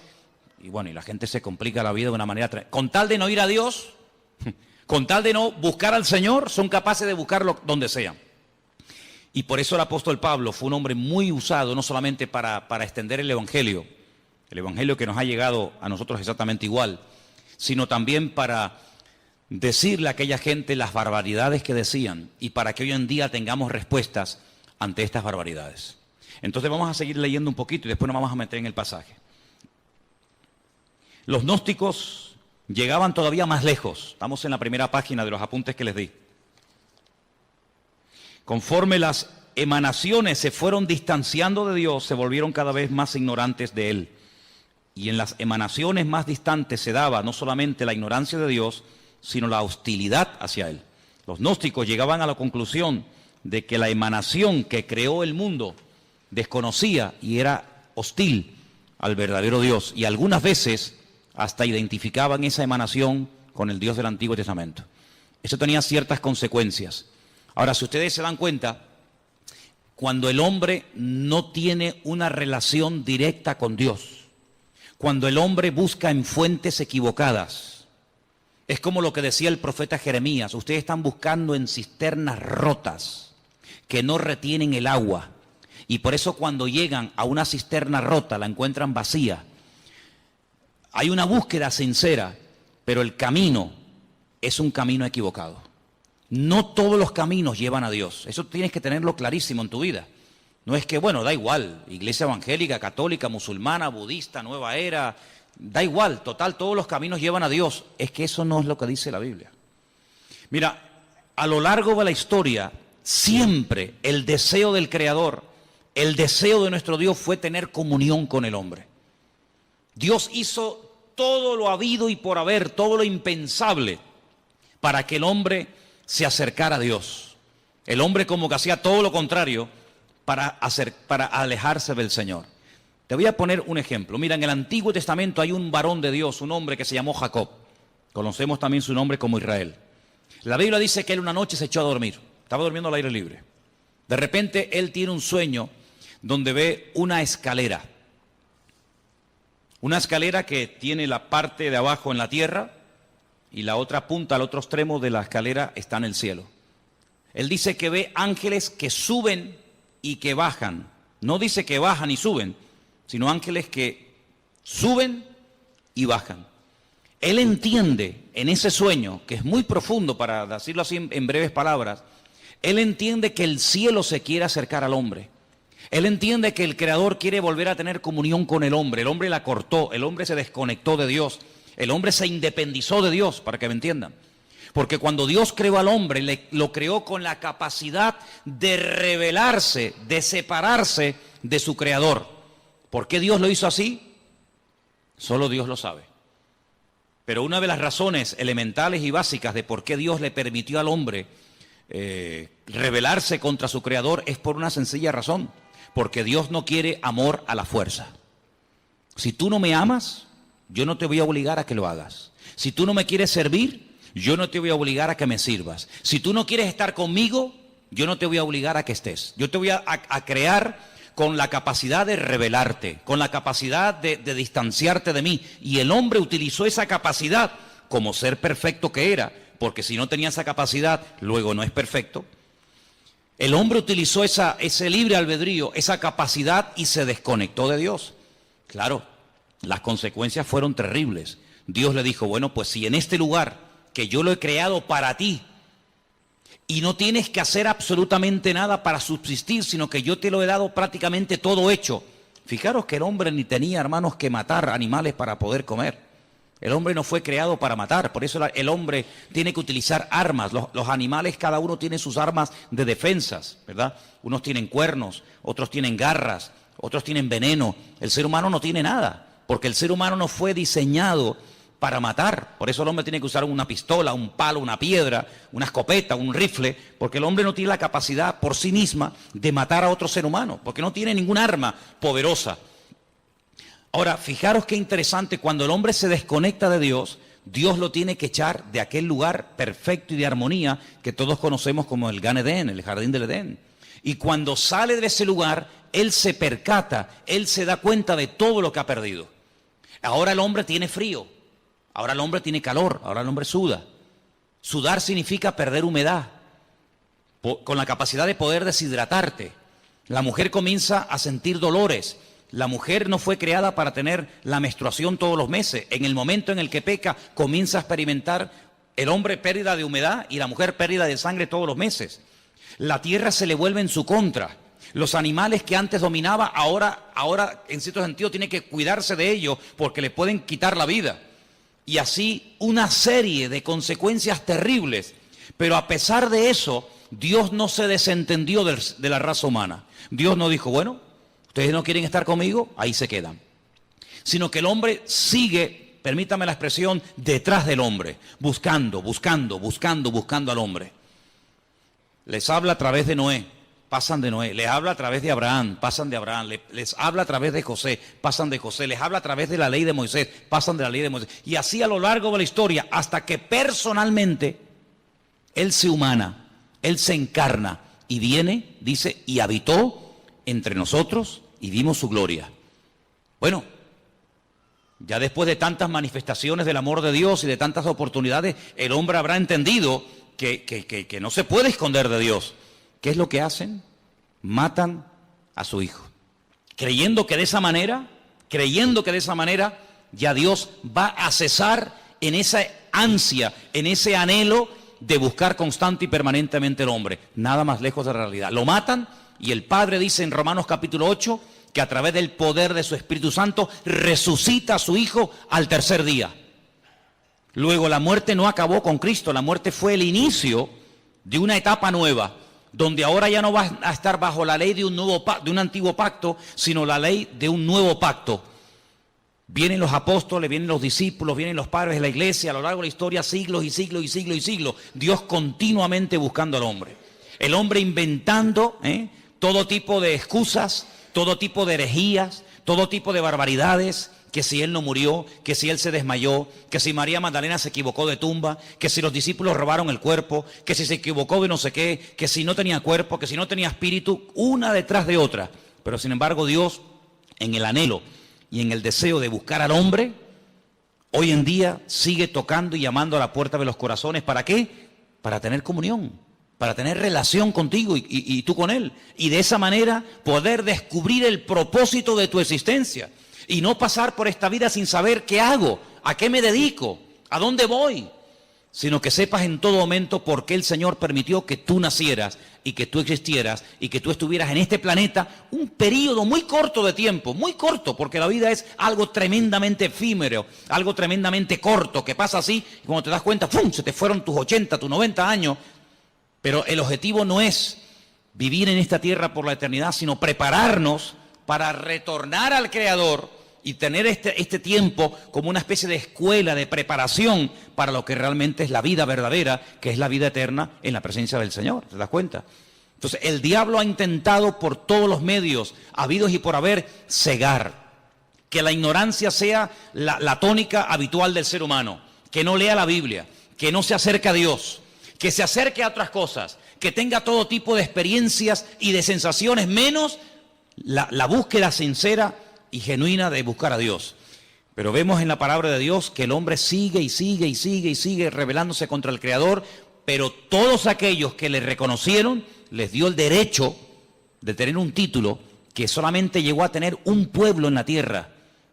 Y bueno, y la gente se complica la vida de una manera con tal de no ir a Dios, con tal de no buscar al Señor, son capaces de buscarlo donde sea. Y por eso el apóstol Pablo fue un hombre muy usado, no solamente para extender el evangelio que nos ha llegado a nosotros exactamente igual, sino también para decirle a aquella gente las barbaridades que decían y para que hoy en día tengamos respuestas ante estas barbaridades. Entonces vamos a seguir leyendo un poquito y después nos vamos a meter en el pasaje. Los gnósticos llegaban todavía más lejos. Estamos en la primera página de los apuntes que les di. Conforme las emanaciones se fueron distanciando de Dios, se volvieron cada vez más ignorantes de Él. Y en las emanaciones más distantes se daba no solamente la ignorancia de Dios, sino la hostilidad hacia Él. Los gnósticos llegaban a la conclusión de que la emanación que creó el mundo desconocía y era hostil al verdadero Dios. Y algunas veces hasta identificaban esa emanación con el Dios del Antiguo Testamento. Eso tenía ciertas consecuencias. Ahora, si ustedes se dan cuenta, cuando el hombre no tiene una relación directa con Dios, cuando el hombre busca en fuentes equivocadas, es como lo que decía el profeta Jeremías: ustedes están buscando en cisternas rotas que no retienen el agua, y por eso cuando llegan a una cisterna rota la encuentran vacía. Hay una búsqueda sincera, pero el camino es un camino equivocado. No todos los caminos llevan a Dios. Eso tienes que tenerlo clarísimo en tu vida. No es que, bueno, da igual, iglesia evangélica, católica, musulmana, budista, nueva era, da igual, total, todos los caminos llevan a Dios. Es que eso no es lo que dice la Biblia. Mira, a lo largo de la historia, siempre el deseo del Creador, el deseo de nuestro Dios fue tener comunión con el hombre. Dios hizo todo lo habido y por haber, todo lo impensable, para que el hombre se acercara a Dios. El hombre como que hacía todo lo contrario para alejarse del Señor. Te voy a poner un ejemplo. Mira, en el Antiguo Testamento hay un varón de Dios, un hombre que se llamó Jacob. Conocemos también su nombre como Israel. La Biblia dice que él una noche se echó a dormir. Estaba durmiendo al aire libre. De repente él tiene un sueño donde ve una escalera. Una escalera que tiene la parte de abajo en la tierra y la otra punta, al otro extremo de la escalera, está en el cielo. Él dice que ve ángeles que suben y que bajan. No dice que bajan y suben, sino ángeles que suben y bajan. Él entiende en ese sueño, que es muy profundo, para decirlo así en breves palabras, él entiende que el cielo se quiere acercar al hombre. Él entiende que el Creador quiere volver a tener comunión con el hombre la cortó, el hombre se desconectó de Dios. El hombre se independizó de Dios, para que me entiendan. Porque cuando Dios creó al hombre, lo creó con la capacidad de rebelarse, de separarse de su Creador. ¿Por qué Dios lo hizo así? Solo Dios lo sabe. Pero una de las razones elementales y básicas de por qué Dios le permitió al hombre rebelarse contra su Creador es por una sencilla razón. Porque Dios no quiere amor a la fuerza. Si tú no me amas, yo no te voy a obligar a que lo hagas. Si tú no me quieres servir, yo no te voy a obligar a que me sirvas. Si tú no quieres estar conmigo, yo no te voy a obligar a que estés. Yo te voy a crear con la capacidad de rebelarte, con la capacidad de distanciarte de mí. Y el hombre utilizó esa capacidad como ser perfecto que era, porque si no tenía esa capacidad, luego no es perfecto. El hombre utilizó ese libre albedrío, esa capacidad, y se desconectó de Dios. Claro, las consecuencias fueron terribles. Dios le dijo: bueno, pues si en este lugar que yo lo he creado para ti, y no tienes que hacer absolutamente nada para subsistir, sino que yo te lo he dado prácticamente todo hecho. Fijaros que el hombre ni tenía, hermanos, que matar animales para poder comer. El hombre no fue creado para matar, por eso el hombre tiene que utilizar armas. Los animales, cada uno tiene sus armas de defensas, ¿verdad? Unos tienen cuernos, otros tienen garras, otros tienen veneno. El ser humano no tiene nada, porque el ser humano no fue diseñado para matar. Por eso el hombre tiene que usar una pistola, un palo, una piedra, una escopeta, un rifle, porque el hombre no tiene la capacidad por sí misma de matar a otro ser humano, porque no tiene ninguna arma poderosa. Ahora, fijaros qué interesante, cuando el hombre se desconecta de Dios, Dios lo tiene que echar de aquel lugar perfecto y de armonía que todos conocemos como el Gan Edén, el jardín del Edén. Y cuando sale de ese lugar, él se percata, él se da cuenta de todo lo que ha perdido. Ahora el hombre tiene frío, ahora el hombre tiene calor, ahora el hombre suda. Sudar significa perder humedad, con la capacidad de poder deshidratarte. La mujer comienza a sentir dolores. La mujer no fue creada para tener la menstruación todos los meses. En el momento en el que peca, comienza a experimentar el hombre pérdida de humedad y la mujer pérdida de sangre todos los meses. La tierra se le vuelve en su contra. Los animales que antes dominaba, ahora en cierto sentido tiene que cuidarse de ellos porque le pueden quitar la vida. Y así una serie de consecuencias terribles. Pero a pesar de eso, Dios no se desentendió de la raza humana. Dios no dijo, bueno, ustedes no quieren estar conmigo, ahí se quedan. Sino que el hombre sigue, permítame la expresión, detrás del hombre, buscando al hombre. Les habla a través de Noé, pasan de Noé. Les habla a través de Abraham, pasan de Abraham. Les habla a través de José, pasan de José. Les habla a través de la ley de Moisés, pasan de la ley de Moisés. Y así a lo largo de la historia, hasta que personalmente Él se humana, Él se encarna y viene, dice, y habitó entre nosotros y vimos su gloria. Bueno, ya después de tantas manifestaciones del amor de Dios y de tantas oportunidades, el hombre habrá entendido que no se puede esconder de Dios. ¿Qué es lo que hacen? Matan a su hijo. Creyendo que de esa manera ya Dios va a cesar en esa ansia, en ese anhelo de buscar constante y permanentemente al hombre. Nada más lejos de la realidad. Lo matan y el Padre dice en Romanos capítulo 8 que a través del poder de su Espíritu Santo resucita a su Hijo al tercer día. Luego la muerte no acabó con Cristo, la muerte fue el inicio de una etapa nueva, donde ahora ya no va a estar bajo la ley de un antiguo pacto, sino la ley de un nuevo pacto. Vienen los apóstoles, vienen los discípulos, vienen los padres de la iglesia, a lo largo de la historia, siglos y siglos y siglos y siglos, Dios continuamente buscando al hombre. El hombre inventando todo tipo de excusas, todo tipo de herejías, todo tipo de barbaridades, que si él no murió, que si él se desmayó, que si María Magdalena se equivocó de tumba, que si los discípulos robaron el cuerpo, que si se equivocó de no sé qué, que si no tenía cuerpo, que si no tenía espíritu, una detrás de otra. Pero sin embargo Dios, en el anhelo y en el deseo de buscar al hombre, hoy en día sigue tocando y llamando a la puerta de los corazones. ¿Para qué? Para tener comunión, para tener relación contigo y tú con Él. Y de esa manera poder descubrir el propósito de tu existencia. Y no pasar por esta vida sin saber qué hago, a qué me dedico, a dónde voy. Sino que sepas en todo momento por qué el Señor permitió que tú nacieras y que tú existieras y que tú estuvieras en este planeta un periodo muy corto de tiempo, muy corto, porque la vida es algo tremendamente efímero, algo tremendamente corto, que pasa así y cuando te das cuenta, ¡fum!, se te fueron tus 80, tus 90 años. Pero el objetivo no es vivir en esta tierra por la eternidad, sino prepararnos para retornar al Creador y tener este tiempo como una especie de escuela de preparación para lo que realmente es la vida verdadera, que es la vida eterna en la presencia del Señor. ¿Te das cuenta? Entonces, el diablo ha intentado por todos los medios, habidos y por haber, cegar. Que la ignorancia sea la tónica habitual del ser humano. Que no lea la Biblia, que no se acerque a Dios, que se acerque a otras cosas, que tenga todo tipo de experiencias y de sensaciones, menos la búsqueda sincera y genuina de buscar a Dios. Pero vemos en la palabra de Dios que el hombre sigue y sigue y sigue y sigue rebelándose contra el Creador, pero todos aquellos que le reconocieron les dio el derecho de tener un título que solamente llegó a tener un pueblo en la tierra,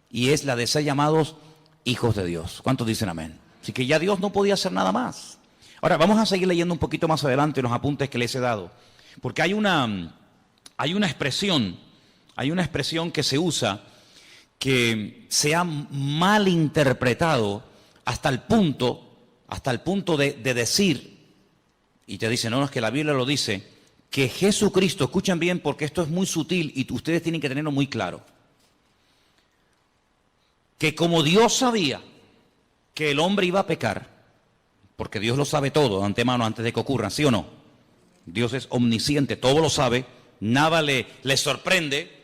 y es la de ser llamados hijos de Dios. ¿Cuántos dicen amén? Así que ya Dios no podía hacer nada más. Ahora vamos a seguir leyendo un poquito más adelante los apuntes que les he dado, porque hay una expresión que se usa que se ha malinterpretado hasta el punto de decir, y te dicen, no, es que la Biblia lo dice, que Jesucristo, escuchen bien porque esto es muy sutil y ustedes tienen que tenerlo muy claro, que como Dios sabía que el hombre iba a pecar, porque Dios lo sabe todo de antemano antes de que ocurra, ¿sí o no? Dios es omnisciente, todo lo sabe, nada le sorprende.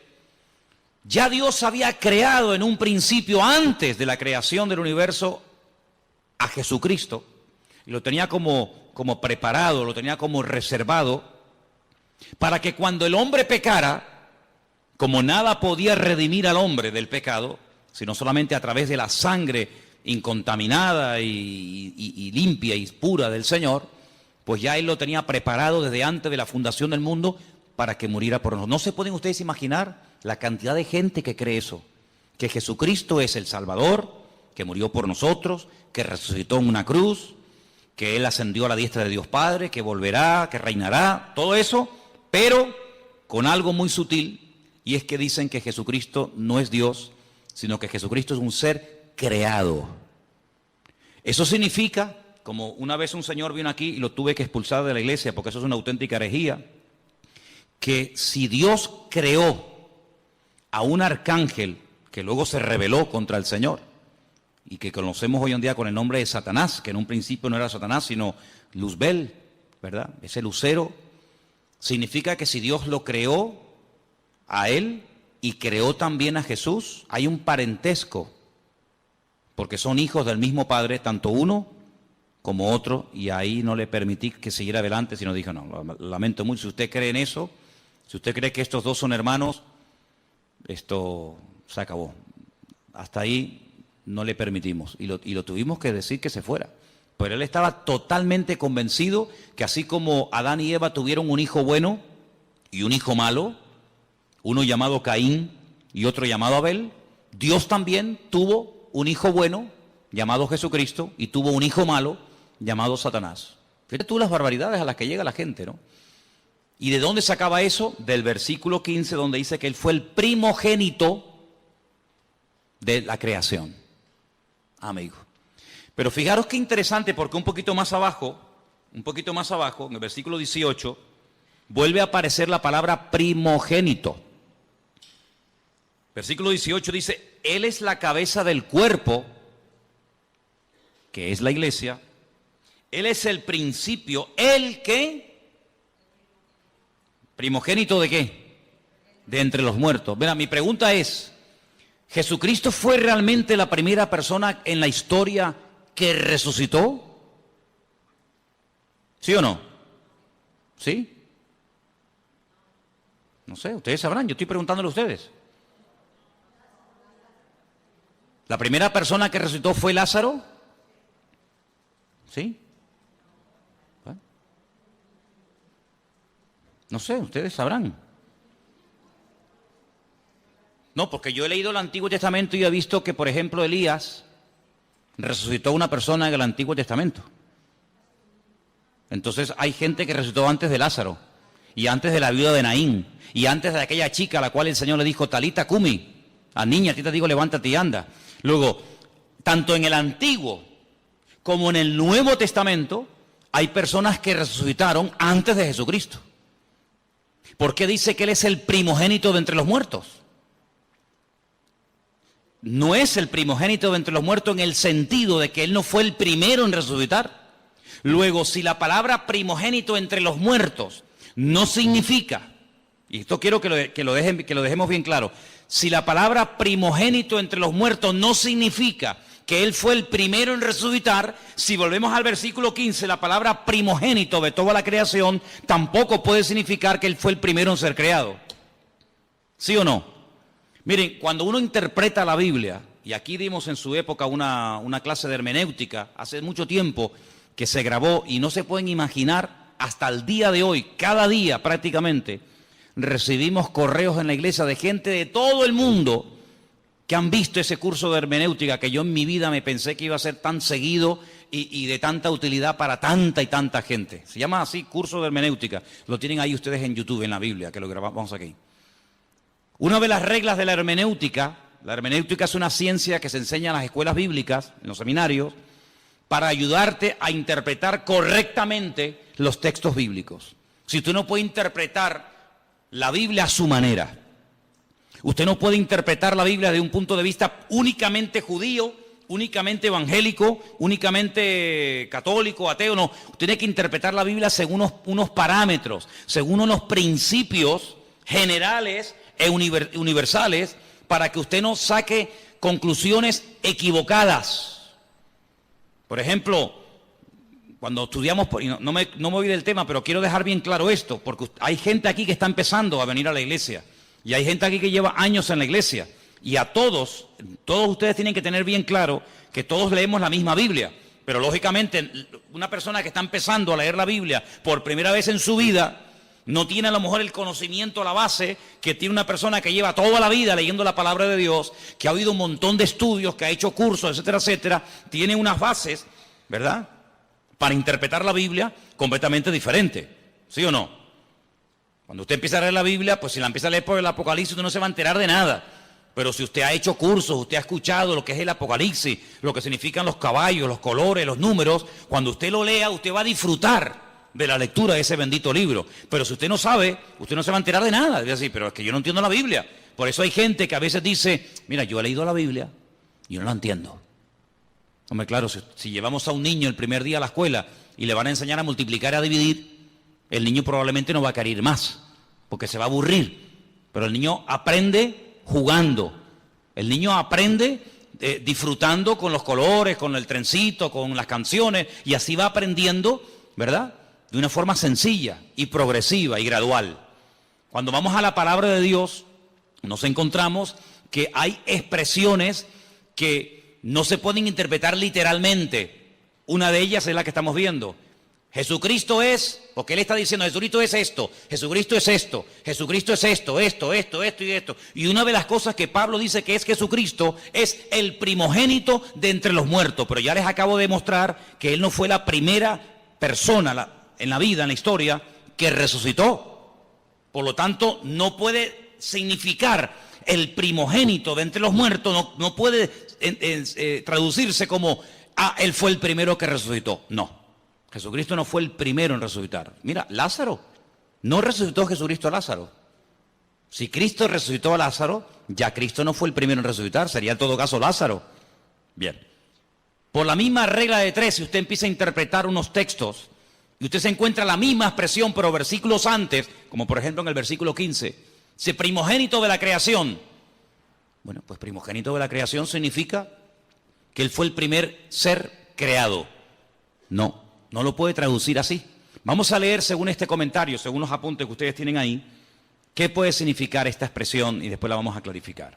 Ya Dios había creado en un principio, antes de la creación del universo, a Jesucristo, y lo tenía como preparado, lo tenía como reservado, para que cuando el hombre pecara, como nada podía redimir al hombre del pecado, sino solamente a través de la sangre incontaminada y limpia y pura del Señor, pues ya Él lo tenía preparado desde antes de la fundación del mundo para que muriera por nosotros. ¿No se pueden ustedes imaginar la cantidad de gente que cree eso? Que Jesucristo es el Salvador, que murió por nosotros, que resucitó en una cruz, que Él ascendió a la diestra de Dios Padre, que volverá, que reinará, todo eso, pero con algo muy sutil, y es que dicen que Jesucristo no es Dios, sino que Jesucristo es un ser creado. Eso significa, como una vez un señor vino aquí y lo tuve que expulsar de la iglesia, porque eso es una auténtica herejía, que si Dios creó a un arcángel que luego se rebeló contra el Señor, y que conocemos hoy en día con el nombre de Satanás, que en un principio no era Satanás, sino Luzbel, ¿verdad? Ese lucero, significa que si Dios lo creó a él y creó también a Jesús, hay un parentesco, porque son hijos del mismo Padre, tanto uno como otro, y ahí no le permití que siguiera adelante, sino dije, no, lamento mucho, si usted cree en eso, si usted cree que estos dos son hermanos, esto se acabó. Hasta ahí no le permitimos, y lo tuvimos que decir que se fuera. Pero él estaba totalmente convencido que así como Adán y Eva tuvieron un hijo bueno y un hijo malo, uno llamado Caín y otro llamado Abel, Dios también tuvo un hijo bueno llamado Jesucristo y tuvo un hijo malo llamado Satanás. Fíjate tú las barbaridades a las que llega la gente, ¿no? ¿Y de dónde sacaba eso? Del versículo 15, donde dice que él fue el primogénito de la creación. Amigo. Pero fijaros qué interesante, porque un poquito más abajo, en el versículo 18, vuelve a aparecer la palabra primogénito. Versículo 18 dice, Él es la cabeza del cuerpo, que es la iglesia. Él es el principio, ¿el qué? ¿Primogénito de qué? De entre los muertos. Mira, mi pregunta es, ¿Jesucristo fue realmente la primera persona en la historia que resucitó? ¿Sí o no? ¿Sí? No sé, ustedes sabrán, yo estoy preguntándole a ustedes. ¿La primera persona que resucitó fue Lázaro? ¿Sí? Bueno. No sé, ustedes sabrán. No, porque yo he leído el Antiguo Testamento y he visto que, por ejemplo, Elías resucitó a una persona en el Antiguo Testamento. Entonces hay gente que resucitó antes de Lázaro, y antes de la viuda de Naín, y antes de aquella chica a la cual el Señor le dijo, Talita Cumi, a niña, a ti te digo, levántate y anda. Luego, tanto en el Antiguo como en el Nuevo Testamento, hay personas que resucitaron antes de Jesucristo. ¿Por qué dice que Él es el primogénito de entre los muertos? No es el primogénito de entre los muertos en el sentido de que Él no fue el primero en resucitar. Luego, si la palabra primogénito entre los muertos no significa, y esto quiero que lo dejemos bien claro, si la palabra primogénito entre los muertos no significa que Él fue el primero en resucitar, si volvemos al versículo 15, la palabra primogénito de toda la creación tampoco puede significar que Él fue el primero en ser creado. ¿Sí o no? Miren, cuando uno interpreta la Biblia, y aquí dimos en su época una clase de hermenéutica, hace mucho tiempo que se grabó, y no se pueden imaginar, hasta el día de hoy, cada día prácticamente, recibimos correos en la iglesia de gente de todo el mundo que han visto ese curso de hermenéutica que yo en mi vida me pensé que iba a ser tan seguido y de tanta utilidad para tanta y tanta gente. Se llama así, curso de hermenéutica. Lo tienen ahí ustedes en YouTube, en la Biblia, que lo grabamos aquí. Una de las reglas de la hermenéutica es una ciencia que se enseña en las escuelas bíblicas, en los seminarios, para ayudarte a interpretar correctamente los textos bíblicos. Si usted no puede interpretar la Biblia a su manera, usted no puede interpretar la Biblia desde un punto de vista únicamente judío, únicamente evangélico, únicamente católico, ateo, no. Usted tiene que interpretar la Biblia según unos parámetros, según unos principios generales e universales, para que usted no saque conclusiones equivocadas. Por ejemplo, cuando estudiamos, no me voy del tema, pero quiero dejar bien claro esto, porque hay gente aquí que está empezando a venir a la iglesia, y hay gente aquí que lleva años en la iglesia, y a todos ustedes tienen que tener bien claro que todos leemos la misma Biblia, pero lógicamente una persona que está empezando a leer la Biblia por primera vez en su vida, No tiene a lo mejor el conocimiento, la base que tiene una persona que lleva toda la vida leyendo la palabra de Dios, que ha oído un montón de estudios, que ha hecho cursos, etcétera, etcétera. Tiene unas bases, ¿verdad?, para interpretar la Biblia completamente diferente. ¿Sí o no? Cuando usted empieza a leer la Biblia, pues si la empieza a leer por el Apocalipsis, usted no se va a enterar de nada. Pero si usted ha hecho cursos, usted ha escuchado lo que es el Apocalipsis, lo que significan los caballos, los colores, los números, cuando usted lo lea, usted va a disfrutar de la lectura de ese bendito libro. Pero si usted no sabe, usted no se va a enterar de nada. Debe decir, pero es que yo no entiendo la Biblia. Por eso hay gente que a veces dice, mira, yo he leído la Biblia y yo no la entiendo. Hombre, claro, si llevamos a un niño el primer día a la escuela y le van a enseñar a multiplicar y a dividir, el niño probablemente no va a querer ir más, porque se va a aburrir. Pero el niño aprende jugando. El niño aprende disfrutando con los colores, con el trencito, con las canciones, y así va aprendiendo, ¿verdad?, de una forma sencilla y progresiva y gradual. Cuando vamos a la palabra de Dios, nos encontramos que hay expresiones que no se pueden interpretar literalmente. Una de ellas es la que estamos viendo. Jesucristo es, porque Él está diciendo, Jesucristo es esto, Jesucristo es esto, Jesucristo es esto y esto. Y una de las cosas que Pablo dice que es Jesucristo es el primogénito de entre los muertos. Pero ya les acabo de mostrar que Él no fue la primera persona en la vida, en la historia, que resucitó. Por lo tanto, no puede significar el primogénito de entre los muertos, no puede traducirse como, Él fue el primero que resucitó. No, Jesucristo no fue el primero en resucitar. Mira, Lázaro, no resucitó Jesucristo a Lázaro. Si Cristo resucitó a Lázaro, ya Cristo no fue el primero en resucitar, sería en todo caso Lázaro. Bien, por la misma regla de tres, si usted empieza a interpretar unos textos, y usted se encuentra la misma expresión, pero versículos antes, como por ejemplo en el versículo 15, dice primogénito de la creación. Bueno, pues primogénito de la creación significa que Él fue el primer ser creado. No lo puede traducir así. Vamos a leer según este comentario, según los apuntes que ustedes tienen ahí, qué puede significar esta expresión y después la vamos a clarificar.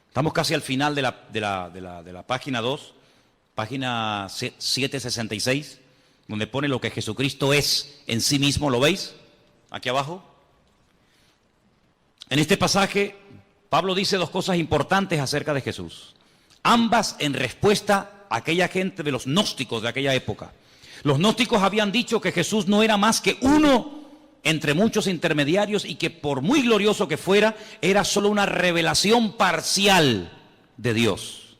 Estamos casi al final de la página 2, página 766. Donde pone lo que Jesucristo es en sí mismo, ¿lo veis? Aquí abajo. En este pasaje, Pablo dice dos cosas importantes acerca de Jesús. Ambas en respuesta a aquella gente de los gnósticos de aquella época. Los gnósticos habían dicho que Jesús no era más que uno entre muchos intermediarios y que por muy glorioso que fuera, era solo una revelación parcial de Dios.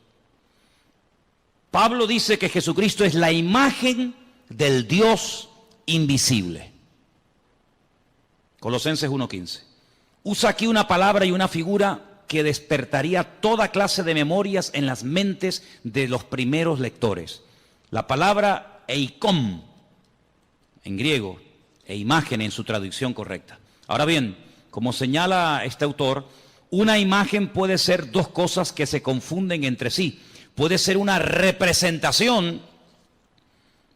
Pablo dice que Jesucristo es la imagen del Dios invisible. Colosenses 1:15. Usa aquí una palabra y una figura que despertaría toda clase de memorias en las mentes de los primeros lectores. La palabra eikon en griego e imagen en su traducción correcta. Ahora bien, como señala este autor, una imagen puede ser dos cosas que se confunden entre sí. Puede ser una representación,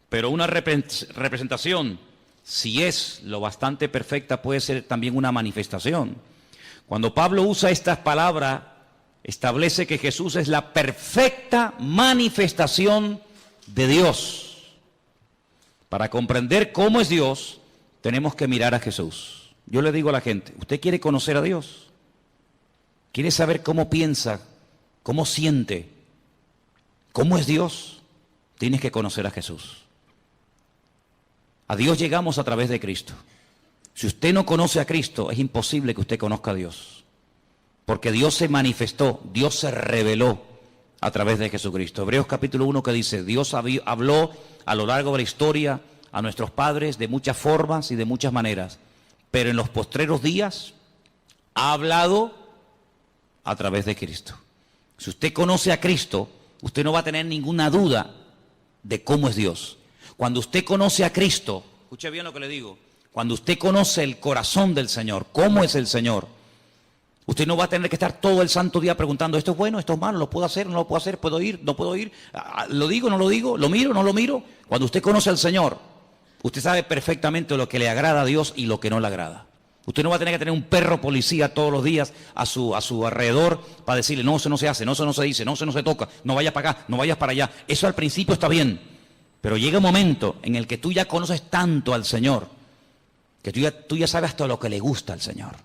pero una representación, si es lo bastante perfecta, puede ser también una manifestación. Cuando Pablo usa estas palabras, establece que Jesús es la perfecta manifestación de Dios. Para comprender cómo es Dios, tenemos que mirar a Jesús. Yo le digo a la gente, ¿usted quiere conocer a Dios? ¿Quiere saber cómo piensa, cómo siente, cómo es Dios? Tienes que conocer a Jesús. A Dios llegamos a través de Cristo. Si usted no conoce a Cristo, es imposible que usted conozca a Dios. Porque Dios se manifestó, Dios se reveló a través de Jesucristo. Hebreos capítulo 1 que dice, Dios habló a lo largo de la historia a nuestros padres de muchas formas y de muchas maneras. Pero en los postreros días ha hablado a través de Cristo. Si usted conoce a Cristo, usted no va a tener ninguna duda de cómo es Dios. Cuando usted conoce a Cristo, escuche bien lo que le digo, cuando usted conoce el corazón del Señor, cómo es el Señor, usted no va a tener que estar todo el santo día preguntando, esto es bueno, esto es malo, lo puedo hacer, no lo puedo hacer, puedo ir, no puedo ir, lo digo, no lo digo, lo miro, no lo miro. Cuando usted conoce al Señor, usted sabe perfectamente lo que le agrada a Dios y lo que no le agrada. Usted no va a tener que tener un perro policía todos los días a su alrededor para decirle, no, eso no se hace, no, eso no se dice, no, eso no se toca, no vayas para acá, no vayas para allá. Eso al principio está bien. Pero llega un momento en el que tú ya conoces tanto al Señor que tú ya sabes hasta lo que le gusta al Señor.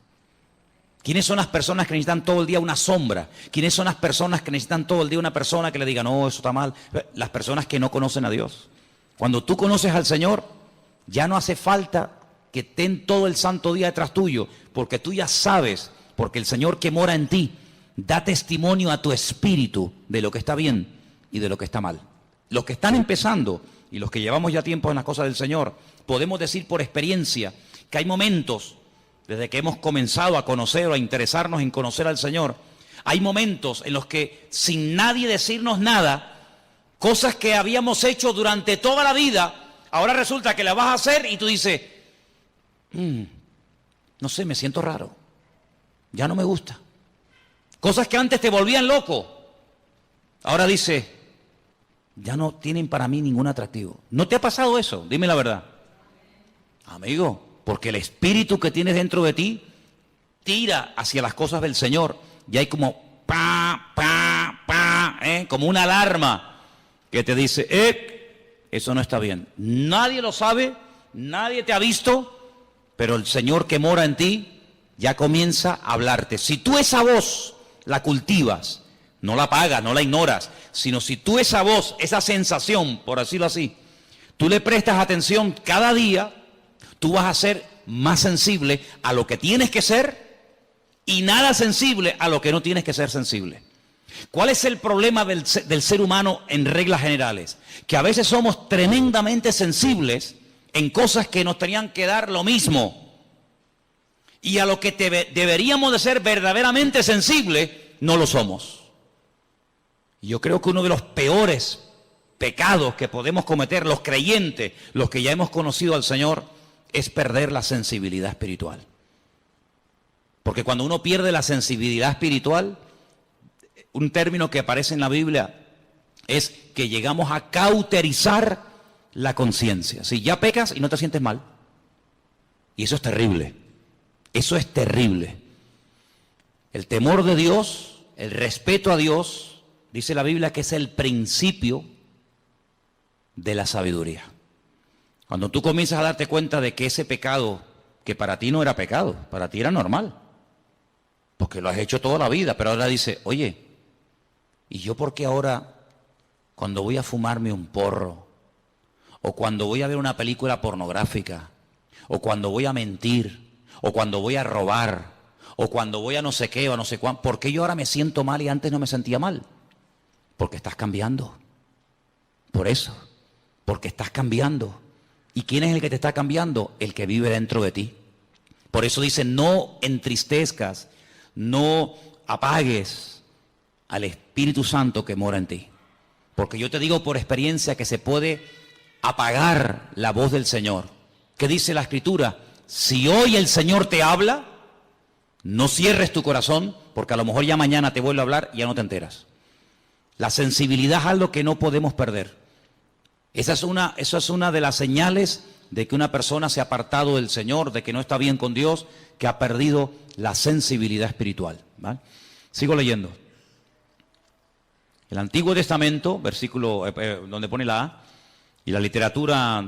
¿Quiénes son las personas que necesitan todo el día una sombra? ¿Quiénes son las personas que necesitan todo el día una persona que le diga, no, eso está mal? Las personas que no conocen a Dios. Cuando tú conoces al Señor, ya no hace falta que estén todo el santo día detrás tuyo, porque tú ya sabes, porque el Señor que mora en ti da testimonio a tu espíritu de lo que está bien y de lo que está mal. Los que están empezando y los que llevamos ya tiempo en las cosas del Señor, podemos decir por experiencia que hay momentos, desde que hemos comenzado a conocer o a interesarnos en conocer al Señor, hay momentos en los que sin nadie decirnos nada, cosas que habíamos hecho durante toda la vida, ahora resulta que las vas a hacer y tú dices, no sé, me siento raro, ya no me gusta. Cosas que antes te volvían loco, ahora dices, ya no tienen para mí ningún atractivo. ¿No te ha pasado eso? Dime la verdad. Amigo, porque el espíritu que tienes dentro de ti tira hacia las cosas del Señor y hay como como una alarma que te dice, eso no está bien. Nadie lo sabe, nadie te ha visto, pero el Señor que mora en ti ya comienza a hablarte. Si tú esa voz la cultivas, no la apagas, no la ignoras, sino si tú esa voz, esa sensación, por decirlo así, tú le prestas atención cada día, tú vas a ser más sensible a lo que tienes que ser y nada sensible a lo que no tienes que ser sensible. ¿Cuál es el problema del ser humano en reglas generales? Que a veces somos tremendamente sensibles en cosas que nos tenían que dar lo mismo. Y a lo que deberíamos de ser verdaderamente sensibles, no lo somos. Y yo creo que uno de los peores pecados que podemos cometer los creyentes, los que ya hemos conocido al Señor, es perder la sensibilidad espiritual. Porque cuando uno pierde la sensibilidad espiritual, un término que aparece en la Biblia es que llegamos a cauterizar la conciencia. Si ya pecas y no te sientes mal. Y eso es terrible. Eso es terrible. El temor de Dios, el respeto a Dios, dice la Biblia que es el principio de la sabiduría. Cuando tú comienzas a darte cuenta de que ese pecado, que para ti no era pecado, para ti era normal, porque lo has hecho toda la vida, pero ahora dices, oye, ¿y yo por qué ahora, cuando voy a fumarme un porro, o cuando voy a ver una película pornográfica, o cuando voy a mentir, o cuando voy a robar, o cuando voy a no sé qué, o a no sé cuánto, ¿por qué yo ahora me siento mal y antes no me sentía mal? Porque estás cambiando. Por eso, porque estás cambiando. ¿Y quién es el que te está cambiando? El que vive dentro de ti. Por eso dice, no entristezcas, no apagues al Espíritu Santo que mora en ti. Porque yo te digo por experiencia que se puede apagar la voz del Señor. ¿Qué dice la Escritura? Si hoy el Señor te habla, no cierres tu corazón, porque a lo mejor ya mañana te vuelve a hablar y ya no te enteras. La sensibilidad es algo que no podemos perder. Esa es una de las señales de que una persona se ha apartado del Señor, de que no está bien con Dios, que ha perdido la sensibilidad espiritual. ¿Vale? Sigo leyendo. El Antiguo Testamento, versículo donde pone la A, y la literatura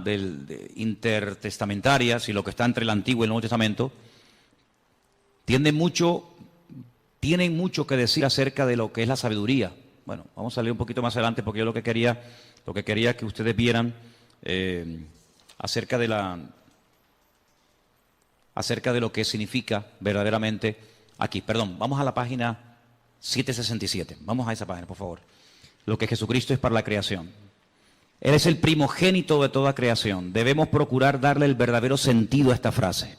intertestamentaria, si lo que está entre el Antiguo y el Nuevo Testamento, tienen mucho que decir acerca de lo que es la sabiduría. Bueno, vamos a leer un poquito más adelante porque yo lo que quería que ustedes vieran acerca de lo que significa verdaderamente aquí. Perdón, vamos a la página 767. Vamos a esa página, por favor. Lo que Jesucristo es para la creación. Él es el primogénito de toda creación. Debemos procurar darle el verdadero sentido a esta frase.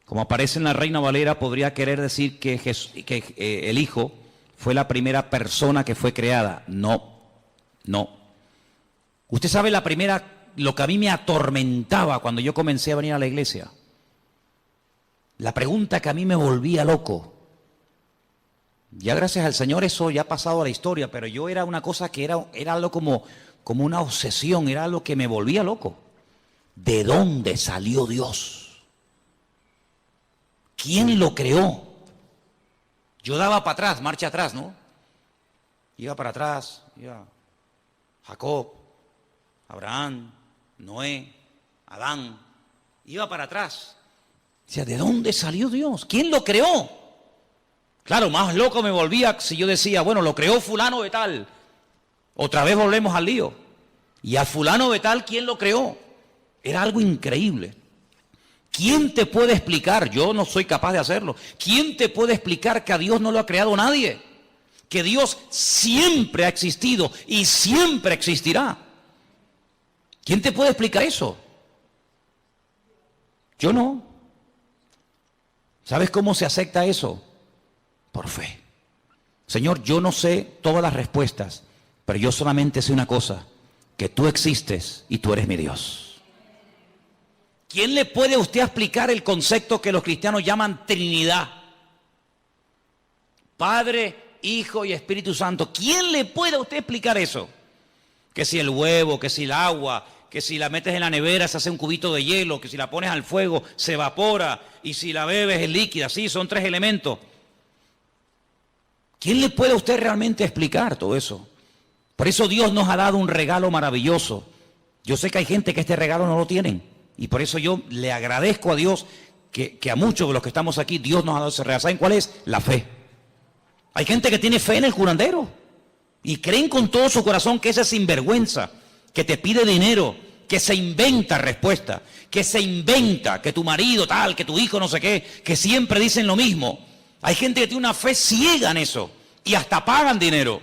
Como aparece en la Reina Valera, podría querer decir que el Hijo fue la primera persona que fue creada. No. Usted sabe lo que a mí me atormentaba cuando yo comencé a venir a la iglesia. La pregunta que a mí me volvía loco. Ya gracias al Señor eso ya ha pasado a la historia, pero yo era una cosa que era algo como una obsesión, era algo que me volvía loco. ¿De dónde salió Dios? ¿Quién lo creó? Yo daba para atrás, marcha atrás, ¿no? Iba para atrás, iba Jacob, Abraham, Noé, Adán, Iba para atrás. Decía, ¿de dónde salió Dios? ¿Quién lo creó? Claro, más loco me volvía si yo decía, bueno, lo creó fulano de tal. Otra vez volvemos al lío. Y a fulano de tal, ¿quién lo creó? Era algo increíble. ¿Quién te puede explicar? Yo no soy capaz de hacerlo. ¿Quién te puede explicar que a Dios no lo ha creado nadie? Que Dios siempre ha existido y siempre existirá. ¿Quién te puede explicar eso? Yo no. ¿Sabes cómo se acepta eso? Por fe. Señor, yo no sé todas las respuestas, pero yo solamente sé una cosa, que tú existes y tú eres mi Dios. ¿Quién le puede a usted explicar el concepto que los cristianos llaman Trinidad? Padre, Hijo y Espíritu Santo. ¿Quién le puede a usted explicar eso? Que si el huevo, que si el agua, que si la metes en la nevera se hace un cubito de hielo, que si la pones al fuego se evapora y si la bebes es líquida. Sí, son 3 elementos. ¿Quién le puede a usted realmente explicar todo eso? Por eso Dios nos ha dado un regalo maravilloso. Yo sé que hay gente que este regalo no lo tienen. Y por eso yo le agradezco a Dios que a muchos de los que estamos aquí, Dios nos ha dado ese regalo. ¿Saben cuál es? La fe. Hay gente que tiene fe en el curandero. Y creen con todo su corazón que ese sinvergüenza, que te pide dinero, que se inventa respuesta, que se inventa que tu marido tal, que tu hijo no sé qué, que siempre dicen lo mismo. Hay gente que tiene una fe ciega en eso y hasta pagan dinero.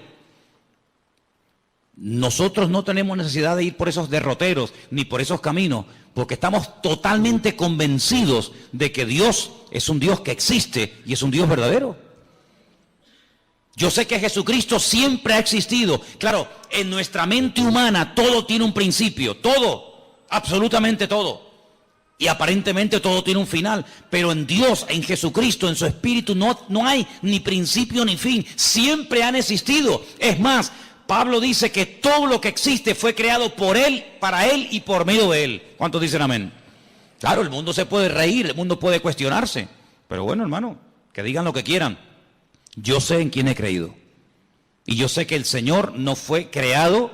Nosotros no tenemos necesidad de ir por esos derroteros ni por esos caminos, porque estamos totalmente convencidos de que Dios es un Dios que existe y es un Dios verdadero. Yo sé que Jesucristo siempre ha existido. Claro, en nuestra mente humana todo tiene un principio, todo, absolutamente todo. Y aparentemente todo tiene un final, pero en Dios, en Jesucristo, en su Espíritu no hay ni principio ni fin, siempre han existido. Es más, Pablo dice que todo lo que existe fue creado por Él, para Él y por medio de Él. ¿Cuántos dicen amén? Claro, el mundo se puede reír, el mundo puede cuestionarse, pero bueno, hermano, que digan lo que quieran. Yo sé en quién he creído. Y yo sé que el Señor no fue creado,